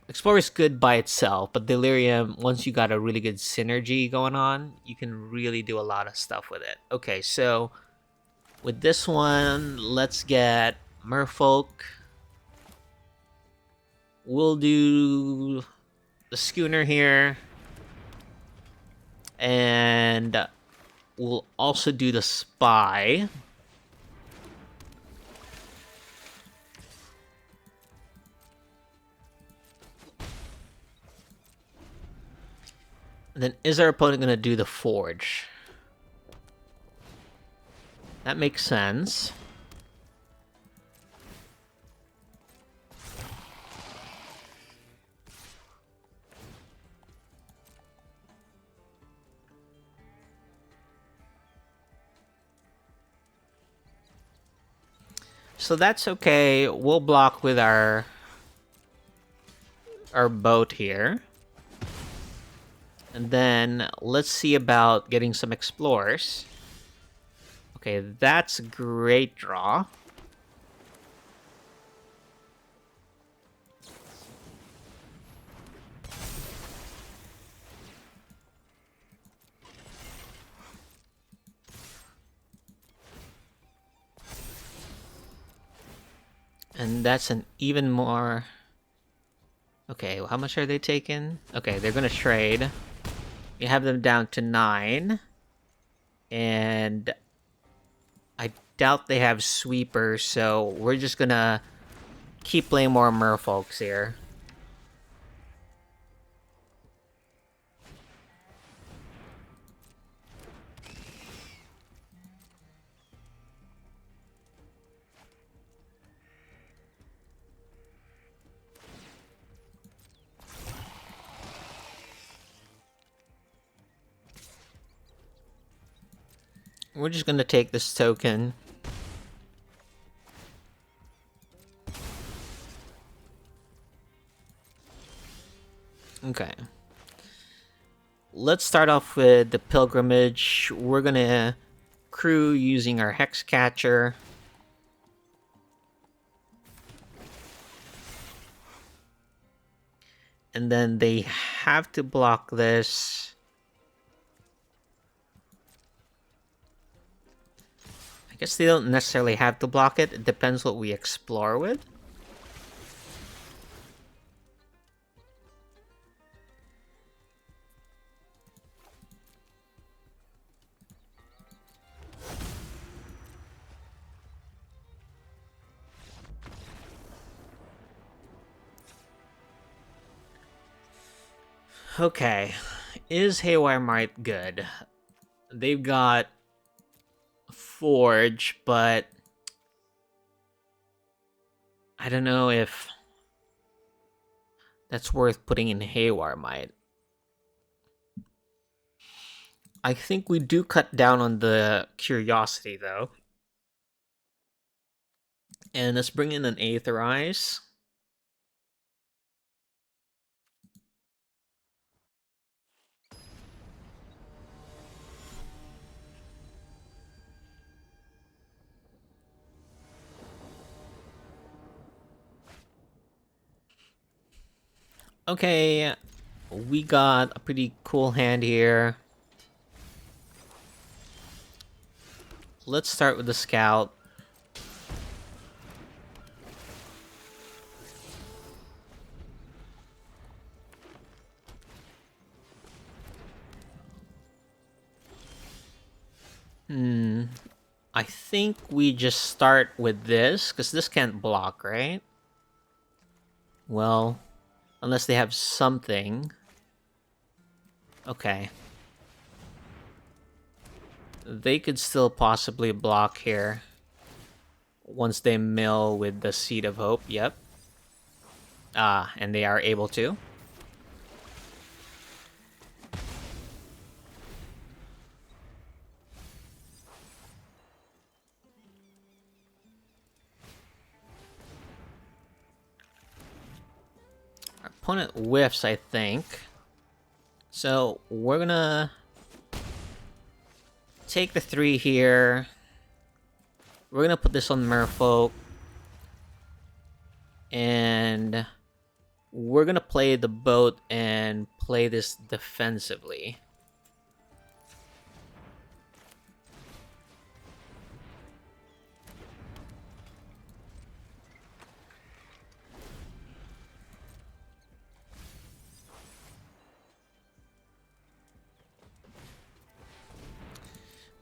Speaker 1: Explore is good by itself, but Delirium, once you got a really good synergy going on, you can really do a lot of stuff with it. Okay, so with this one, let's get Merfolk. We'll do the Schooner here. And we'll also do the Spy. And then is our opponent going to do the Forge? That makes sense. So that's okay. We'll block with our boat here. And then let's see about getting some explorers. Okay, that's a great draw. And that's an even more... Okay, how much are they taking? Okay, they're gonna trade. You have them down to 9. And I doubt they have sweepers, so we're just gonna keep playing more merfolks here. We're just gonna take this token. Okay. Let's start off with the pilgrimage. We're gonna crew using our hex catcher. And then they have to block this. I guess they don't necessarily have to block it. It depends what we explore with. Okay. Is Haywire Might good? They've got Forge, but I don't know if that's worth putting in Haywire Might. I think we do cut down on the Curiosity, though. And let's bring in an Aetherize. Okay, we got a pretty cool hand here. Let's start with the Scout. I think we just start with this, because this can't block, right? Well, unless they have something. Okay. They could still possibly block here. Once they mill with the Seed of Hope, yep. And they are able to. Our opponent whiffs, I think. So, we're gonna take the 3 here. We're gonna put this on Merfolk. And we're gonna play the boat and play this defensively.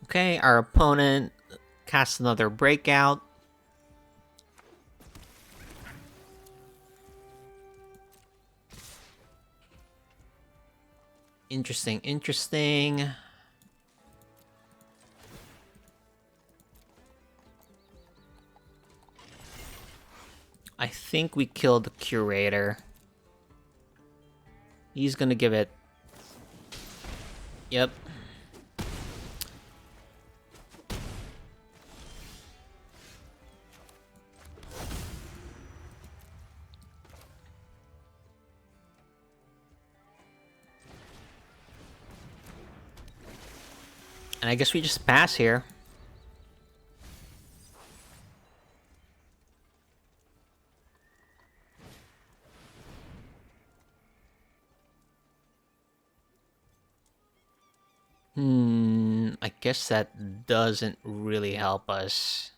Speaker 1: Okay, our opponent casts another Breakout. Interesting, interesting. I think we killed the Curator. He's gonna give it... Yep. And I guess we just pass here. I guess that doesn't really help us.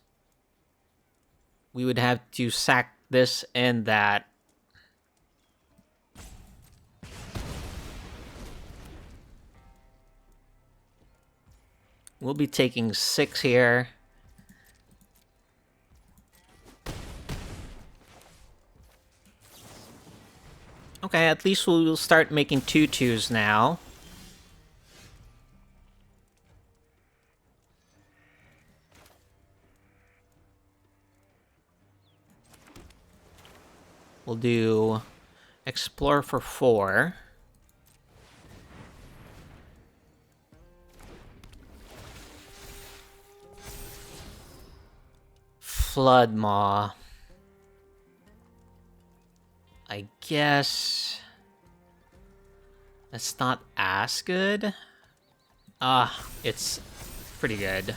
Speaker 1: We would have to sack this and that. We'll be taking 6 here. Okay, at least we'll start making 2/2s now. We'll do Explore for 4. Flood Maw. I guess that's not as good. It's pretty good.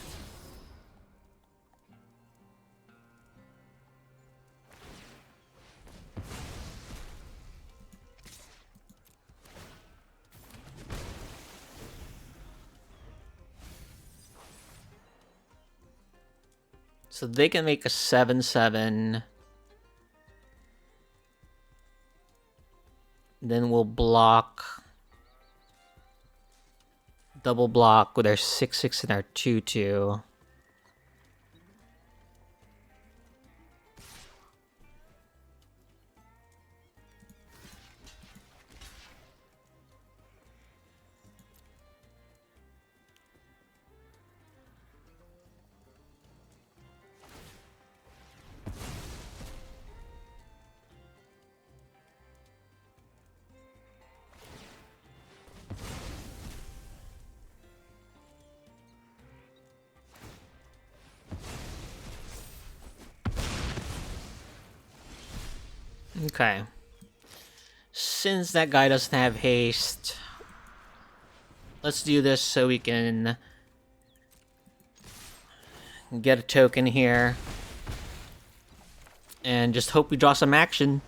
Speaker 1: So they can make a 7/7. Then we'll block. Double block with our 6/6 and our 2/2. Okay. Since that guy doesn't have haste, let's do this so we can get a token here. And just hope we draw some action.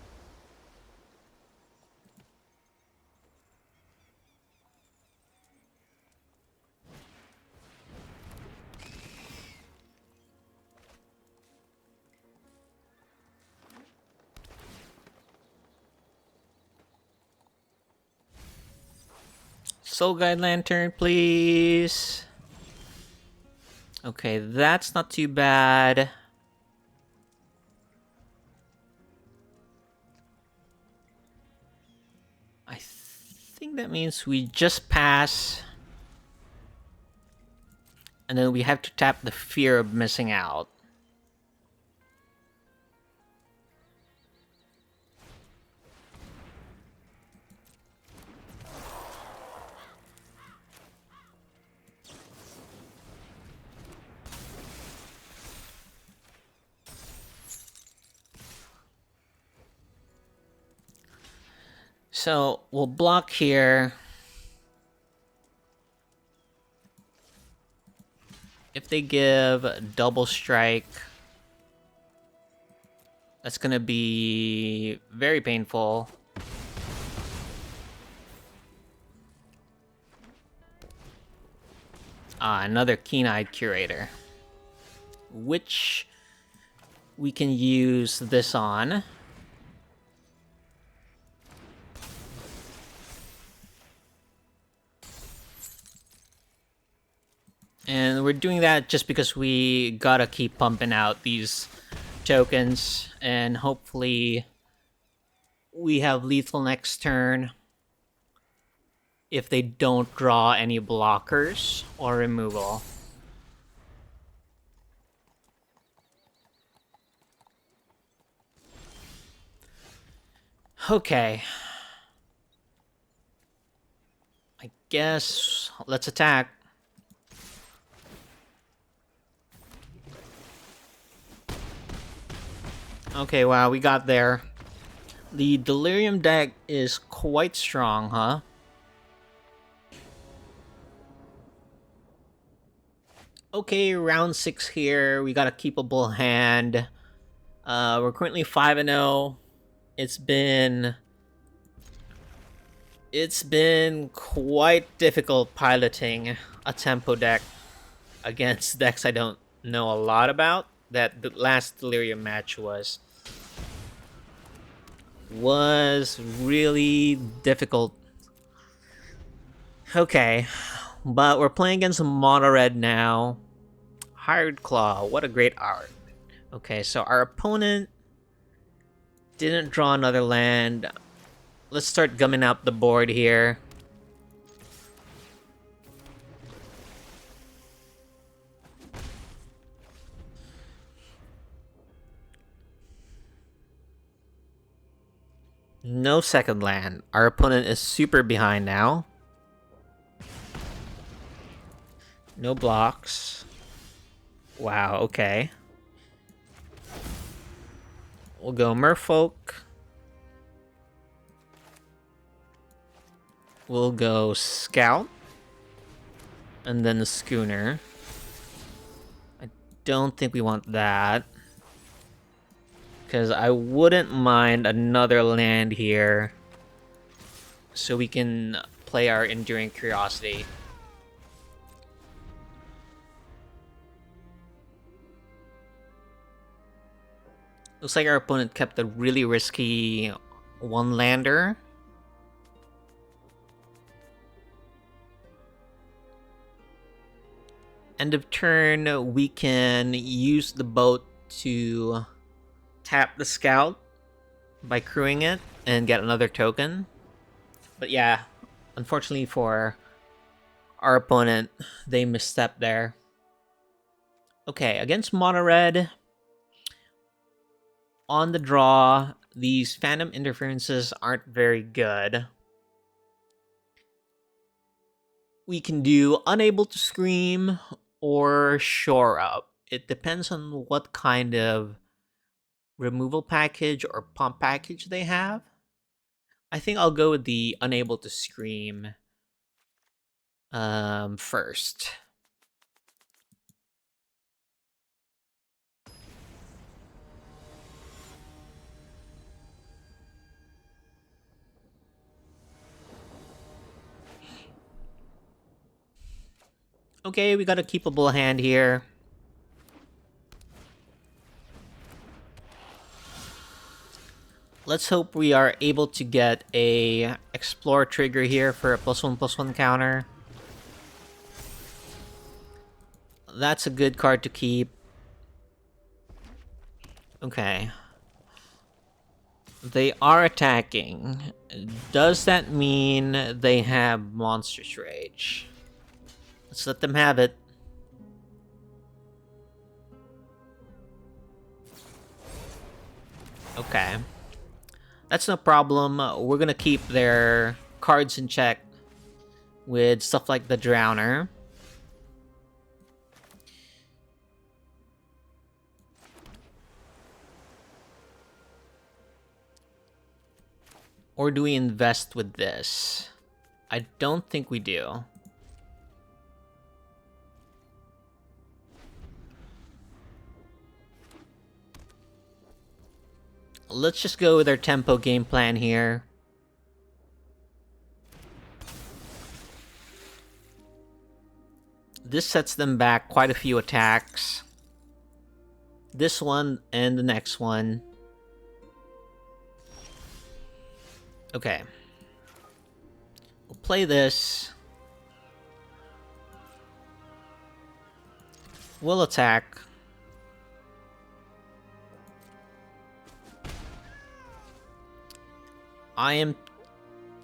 Speaker 1: Soul Guide Lantern, please. Okay, that's not too bad. I think that means we just pass. And then we have to tap the Fear of Missing Out. So we'll block here. If they give double strike, that's gonna be very painful. Another Keen-Eyed Curator, which we can use this on. And we're doing that just because we gotta keep pumping out these tokens, and hopefully we have lethal next turn if they don't draw any blockers or removal. Okay. I guess let's attack. Okay, wow, we got there. The Delirium deck is quite strong, huh? Okay, round 6 here. We got a keepable hand. We're currently 5-0. It's been quite difficult piloting a tempo deck against decks I don't know a lot about. That the last Delirium match was really difficult. Okay, but we're playing against Mono Red now. Hired Claw, what a great art. Okay, so our opponent didn't draw another land. Let's start gumming up the board here. No second land. Our opponent is super behind now. No blocks. Wow, okay. We'll go Merfolk. We'll go Scout. And then the Schooner. I don't think we want that. Because I wouldn't mind another land here. So we can play our Enduring Curiosity. Looks like our opponent kept a really risky one-lander. End of turn, we can use the boat to tap the Scout by crewing it and get another token. But yeah, unfortunately for our opponent, they misstepped there. Okay, against Mono Red, on the draw, these Phantom Interferences aren't very good. We can do Unable to Scream or Shore Up. It depends on what kind of removal package or pump package they have. I think I'll go with the Unable to Scream first. Okay, we got a keepable hand here. Let's hope we are able to get a Explore trigger here for a +1/+1 counter. That's a good card to keep. Okay. They are attacking. Does that mean they have Monstrous Rage? Let's let them have it. Okay. That's no problem. We're gonna keep their cards in check with stuff like the Drowner. Or do we invest with this? I don't think we do. Let's just go with our tempo game plan here. This sets them back quite a few attacks. This one and the next one. Okay. We'll play this. We'll attack. I am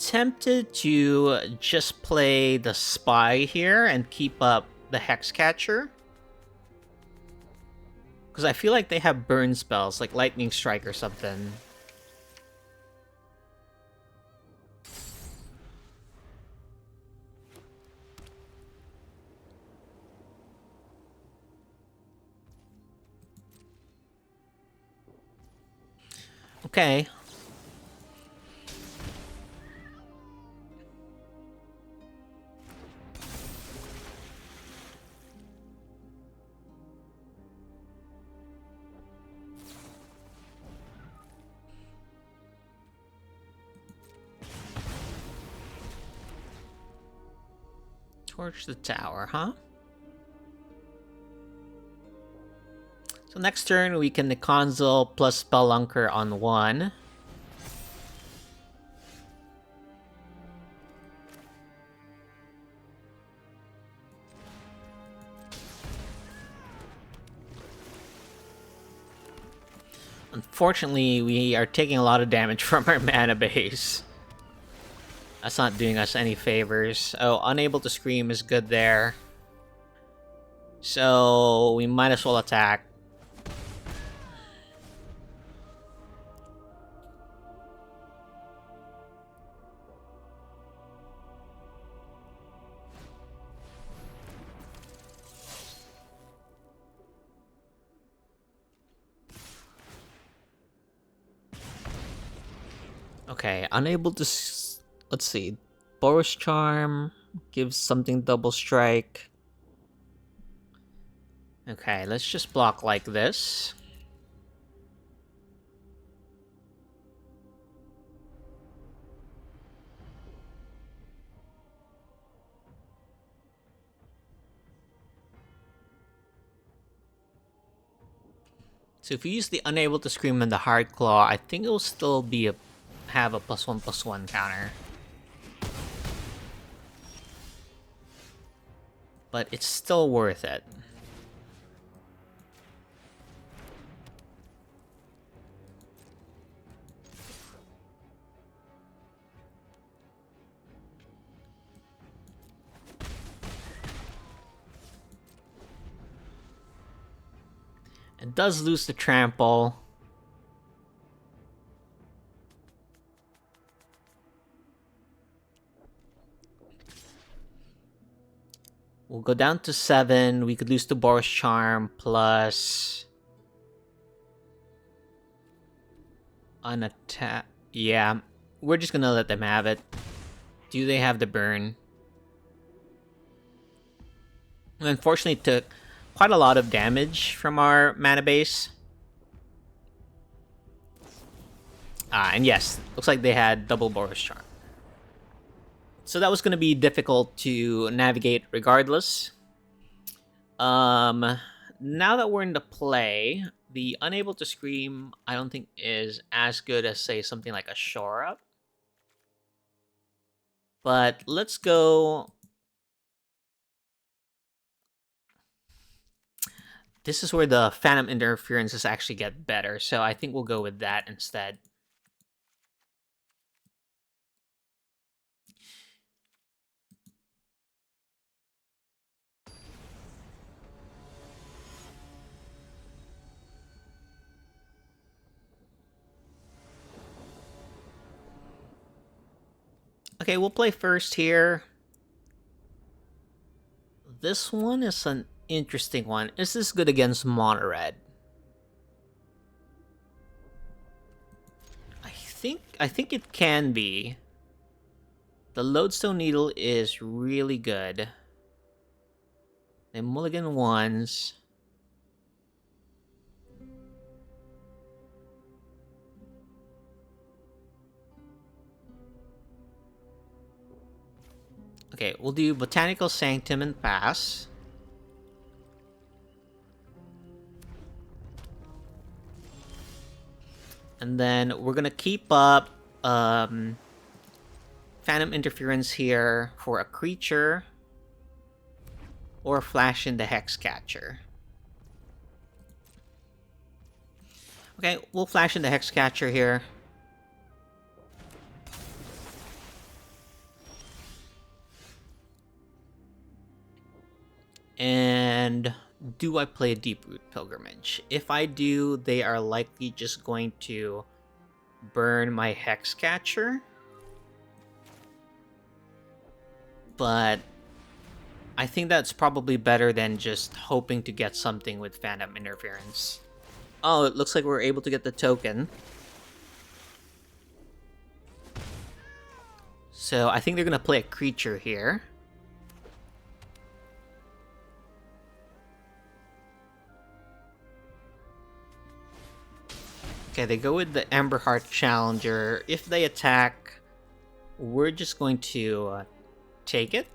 Speaker 1: tempted to just play the Spy here and keep up the Hexcatcher. Because I feel like they have burn spells, like Lightning Strike or something. Okay. Torch the tower, huh? So next turn, we can console plus Spelunker on 1. Unfortunately, we are taking a lot of damage from our mana base. That's not doing us any favors. Oh, unable to scream is good there. So we might as well attack. Okay, unable to... Let's see. Boros Charm gives something double strike. Okay, let's just block like this. So if you use the unable to scream and the hard claw, I think it will still be have a +1/+1 counter. But it's still worth it. It does lose the trample. We'll go down to 7. We could lose to Boros Charm plus... unattack. Yeah, we're just gonna let them have it. Do they have the burn? Unfortunately, took quite a lot of damage from our mana base. And yes, looks like they had double Boros Charm. So that was going to be difficult to navigate regardless. Now that we're into play, the unable to scream I don't think is as good as, say, something like a shore up. But let's go... This is where the Phantom Interferences actually get better, so I think we'll go with that instead. Okay, we'll play first here. This one is an interesting one. Is this good against mono red? I think it can be. The Lodestone Needle is really good. The mulligan ones. Okay, we'll do Botanical Sanctum and pass. And then we're gonna keep up Phantom Interference here for a creature. Or Flash in the Hexcatcher. Okay, we'll Flash in the Hexcatcher here. And do I play a Deep-Root Pilgrimage? If I do, they are likely just going to burn my Hexcatcher. But I think that's probably better than just hoping to get something with Phantom Interference. Oh, it looks like we're able to get the token. So I think they're going to play a creature here. Okay, they go with the Emberheart Challenger. If they attack, we're just going to take it.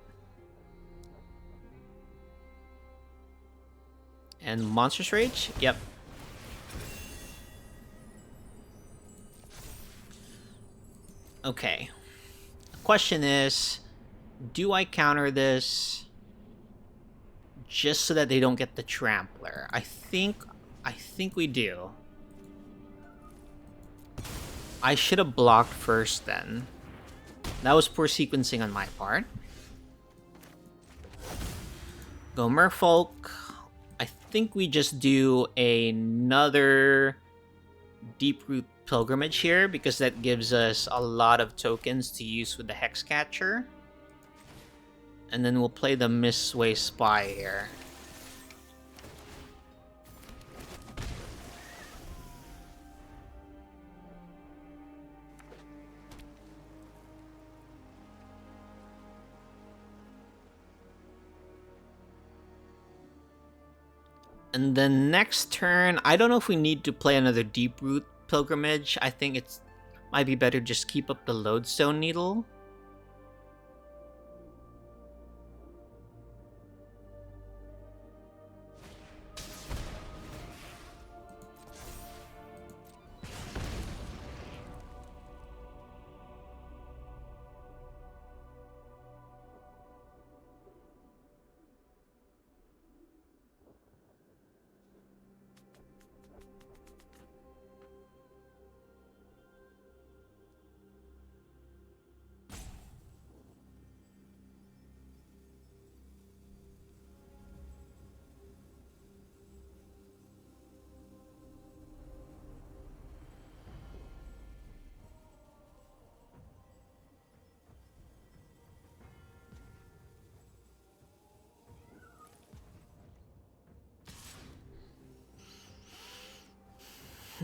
Speaker 1: And Monstrous Rage? Yep. Okay. The question is, do I counter this just so that they don't get the Trampler? I think we do. I should have blocked first then. That was poor sequencing on my part. Go Merfolk. I think we just do another Deep-Root Pilgrimage here because that gives us a lot of tokens to use with the Hexcatcher. And then we'll play the Mistway Spy here. And then next turn, I don't know if we need to play another Deep-Root Pilgrimage. I think it's might be better just keep up the Lodestone Needle.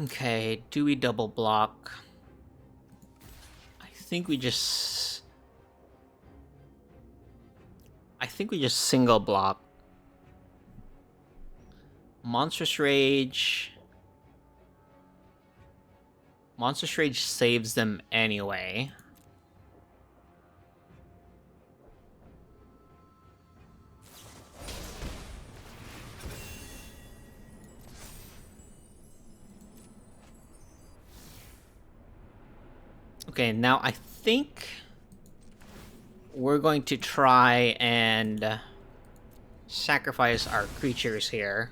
Speaker 1: Okay, do we double block? I think we just single block. Monstrous Rage. Monstrous Rage saves them anyway. Okay, now I think we're going to try and sacrifice our creatures here.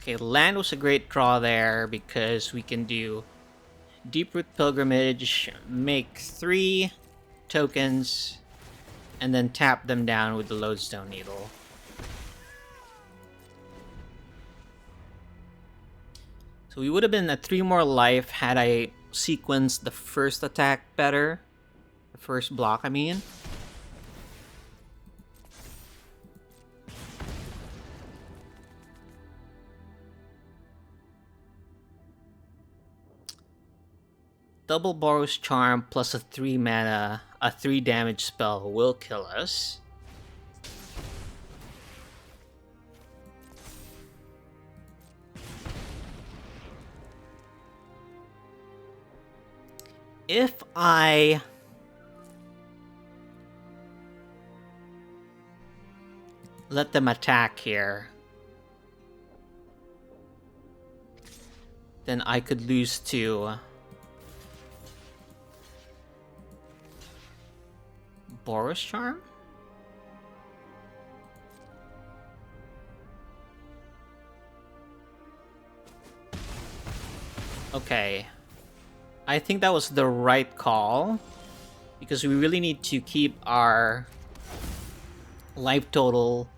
Speaker 1: Okay, land was a great draw there because we can do Deep-Root Pilgrimage, make 3 tokens, and then tap them down with the Lodestone Needle. So we would have been at 3 more life had I sequenced the first attack better. The first block, I mean. Double Boros Charm plus a 3 mana, a 3 damage spell will kill us. If I let them attack here, then I could lose to Boros Charm? Okay. I think that was the right call, because we really need to keep our life total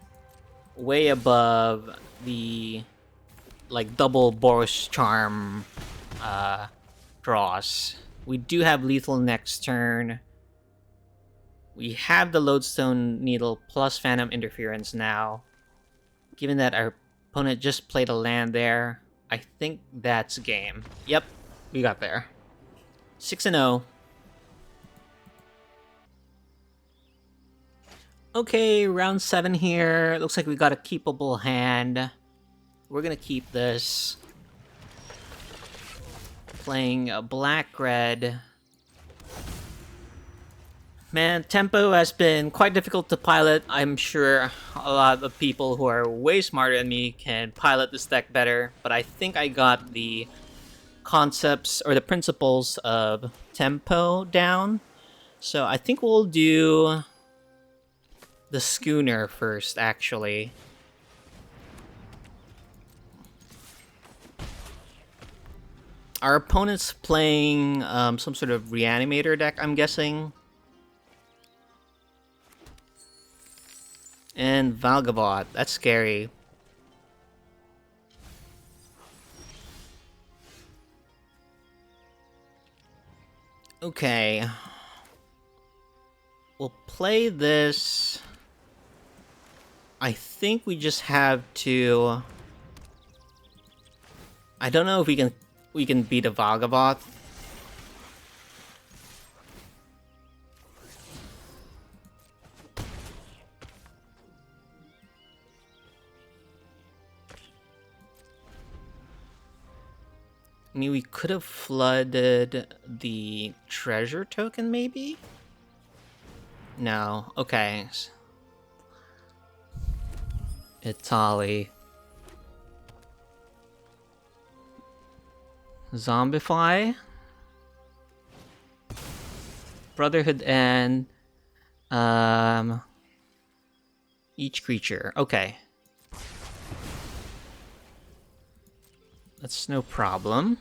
Speaker 1: way above the double Boros Charm draws. We do have lethal next turn. We have the Lodestone Needle plus Phantom Interference now. Given that our opponent just played a land there, I think that's game. Yep, we got there. 6-0. Okay, round 7 here. Looks like we got a keepable hand. We're gonna keep this. Playing black-red. Man, tempo has been quite difficult to pilot. I'm sure a lot of people who are way smarter than me can pilot this deck better, but I think I got the concepts or the principles of tempo down. So I think we'll do the schooner first, actually. Our opponent's playing some sort of Reanimator deck, I'm guessing. And Valgabot, that's scary. Okay. We'll play this. I think we just have to... I don't know if we can beat a Valgabot. I mean, we could have flooded the treasure token, maybe? No. Okay. Italy. Zombify. Brotherhood and... each creature. Okay. That's no problem.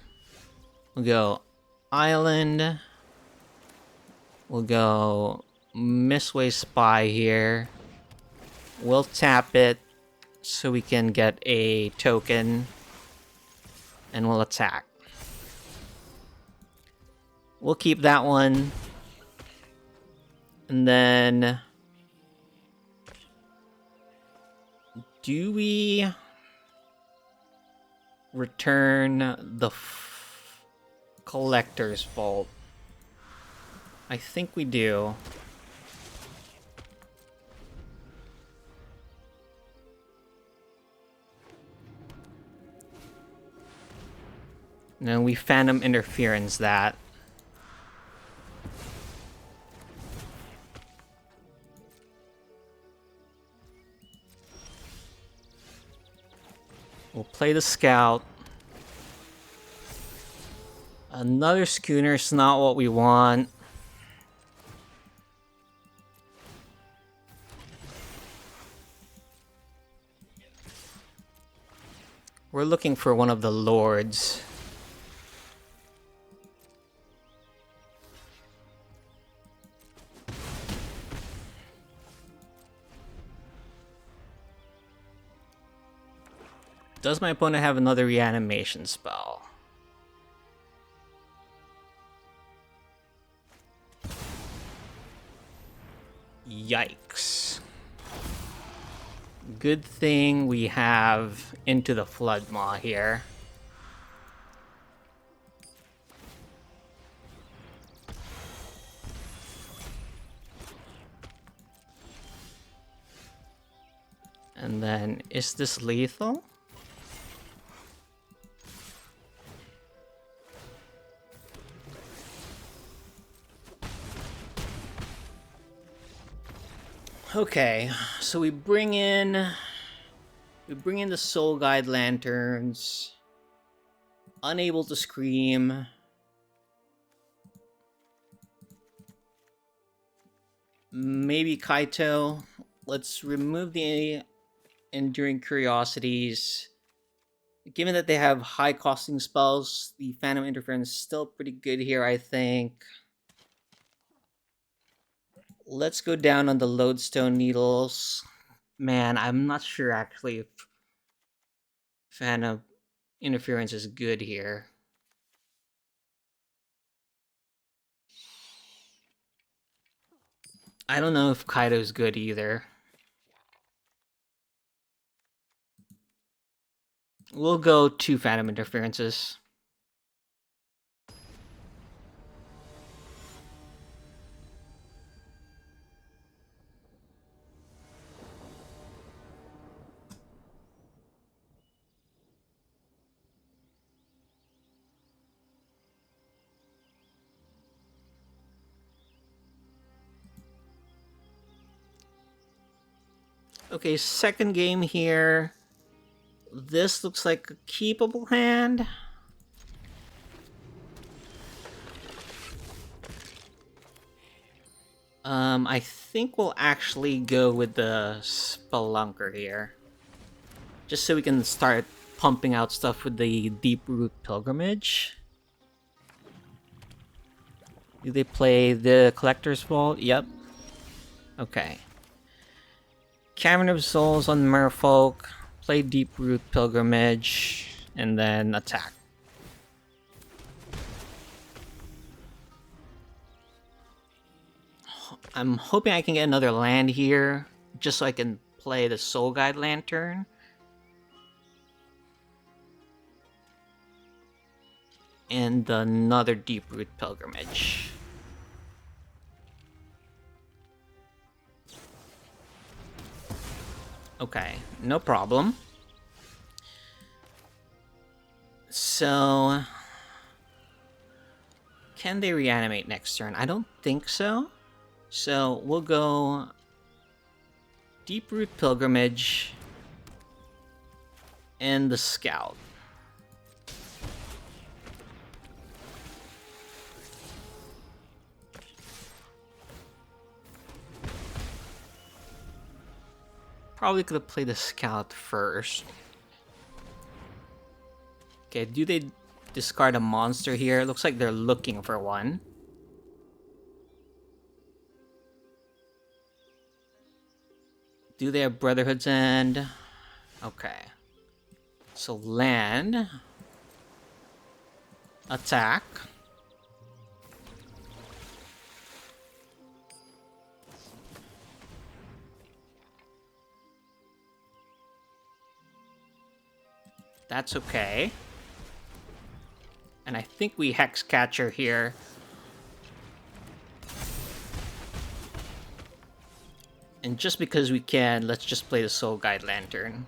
Speaker 1: We'll go Island. We'll go Mistway Spy here. We'll tap it so we can get a token. And we'll attack. We'll keep that one. And then... do we... return the Collector's Vault? I think we do. No, we Phantom Interference that. We'll play the Scout. Another Schooner's not what we want. We're looking for one of the Lords. Does my opponent have another reanimation spell? Yikes. Good thing we have Into the Floodmaw here. And then, is this lethal? Okay, so we bring in the Soul Guide Lanterns. Unable to Scream. Maybe Kaito. Let's remove the Enduring Curiosities. Given that they have high costing spells, the Phantom Interference is still pretty good here, I think. Let's go down on the Lodestone Needles. Man, I'm not sure actually if Phantom Interference is good here. I don't know if Kaido's good either. We'll go 2 Phantom Interferences. Okay, second game here. This looks like a keepable hand. I think we'll actually go with the Spelunker here. Just so we can start pumping out stuff with the Deep Root Pilgrimage. Do they play the Collector's Vault? Yep. Okay. Cavern of Souls on Merfolk. Play Deep Root Pilgrimage. And then attack. I'm hoping I can get another land here, just so I can play the Soul Guide Lantern. And another Deep Root Pilgrimage. Okay, no problem. So, can they reanimate next turn? I don't think so. So, we'll go Deep Root Pilgrimage and the Scout. Probably could have played the Scout first. Okay, do they discard a monster here? It looks like they're looking for one. Do they have Brotherhood's End? Okay. So land. Attack. That's okay. And I think we Hex Catcher here. And just because we can, let's just play the Soul Guide Lantern.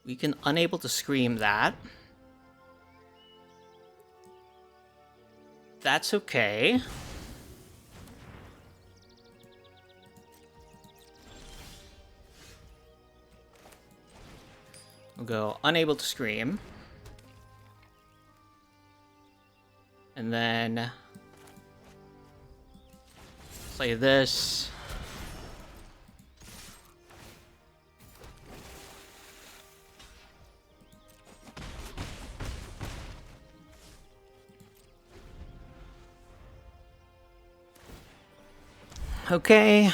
Speaker 1: We can unable to scream that. That's okay. We'll go unable to scream. And then play this. Okay,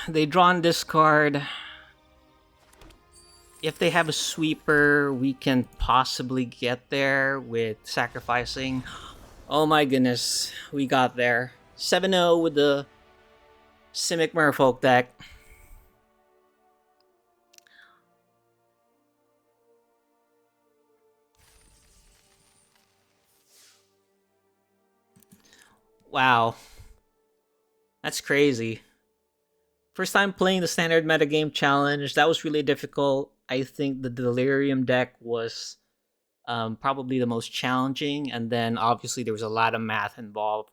Speaker 1: they draw and discard. If they have a sweeper, we can possibly get there with sacrificing. Oh my goodness, we got there. 7-0 with the Simic Merfolk deck. Wow. That's crazy. First time playing the standard metagame challenge. That was really difficult. I think the Delirium deck was probably the most challenging. And then obviously there was a lot of math involved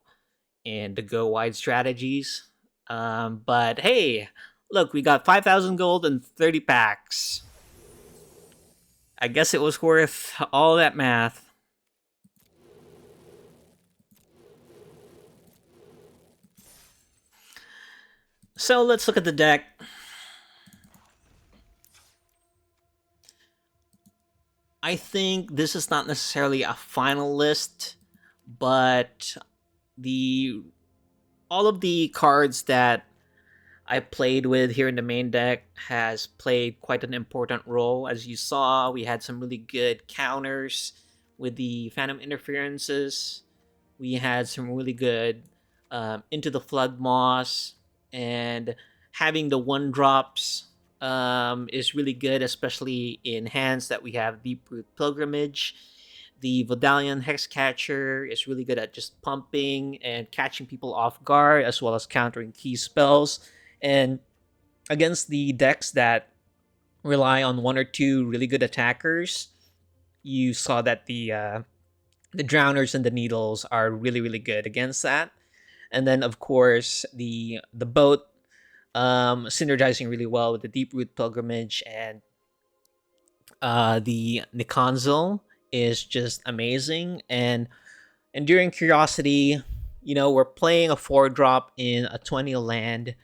Speaker 1: in the go wide strategies. But hey, look, we got 5,000 gold and 30 packs. I guess it was worth all that math. So let's look at the deck. I think this is not necessarily a final list, but all of the cards that I played with here in the main deck has played quite an important role. As you saw, we had some really good counters with the Phantom Interferences. We had some really good Into the Flood Moss, and having the 1-drops is really good, especially in hands that we have Deep Root Pilgrimage. The Vodalion Hexcatcher is really good at just pumping and catching people off guard, as well as countering key spells. And against the decks that rely on one or two really good attackers, you saw that the Drowners and the Needles are really really good against that. And then of course the boat synergizing really well with the Deep Root Pilgrimage, and the console is just amazing. And Enduring Curiosity, we're playing a 4-drop in a 20 land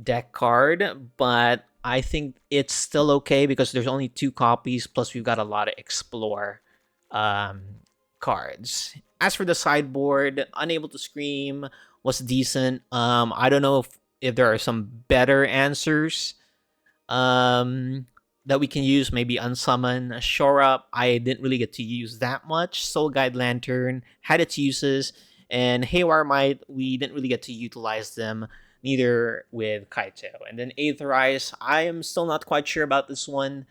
Speaker 1: deck card, but I think it's still okay because there's only 2 copies, plus we've got a lot of Explore um, cards. As for the sideboard, Unable to Scream was decent. I don't know if there are some better answers um, that we can use. Maybe Unsummon, Shore Up. I didn't really get to use that much. Soul Guide Lantern had its uses, and Haywire Might, we didn't really get to utilize them, neither with Kaito. And then Aetherize, I am still not quite sure about this one.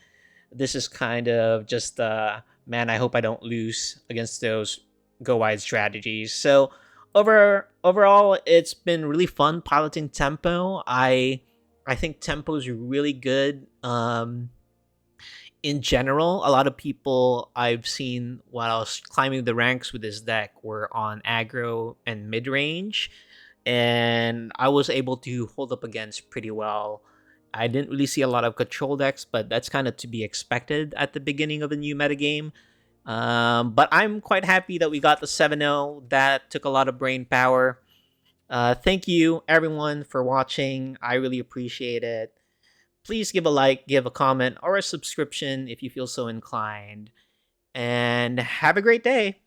Speaker 1: This is kind of just, man, I hope I don't lose against those go wide strategies. So overall, it's been really fun piloting Tempo. I think Tempo is really good. In general, a lot of people I've seen while I was climbing the ranks with this deck were on aggro and mid range, and I was able to hold up against pretty well. I didn't really see a lot of control decks, but that's kind of to be expected at the beginning of a new metagame. But I'm quite happy that we got the 7-0. That took a lot of brain power. Thank you, everyone, for watching. I really appreciate it. Please give a like, give a comment, or a subscription if you feel so inclined. And have a great day.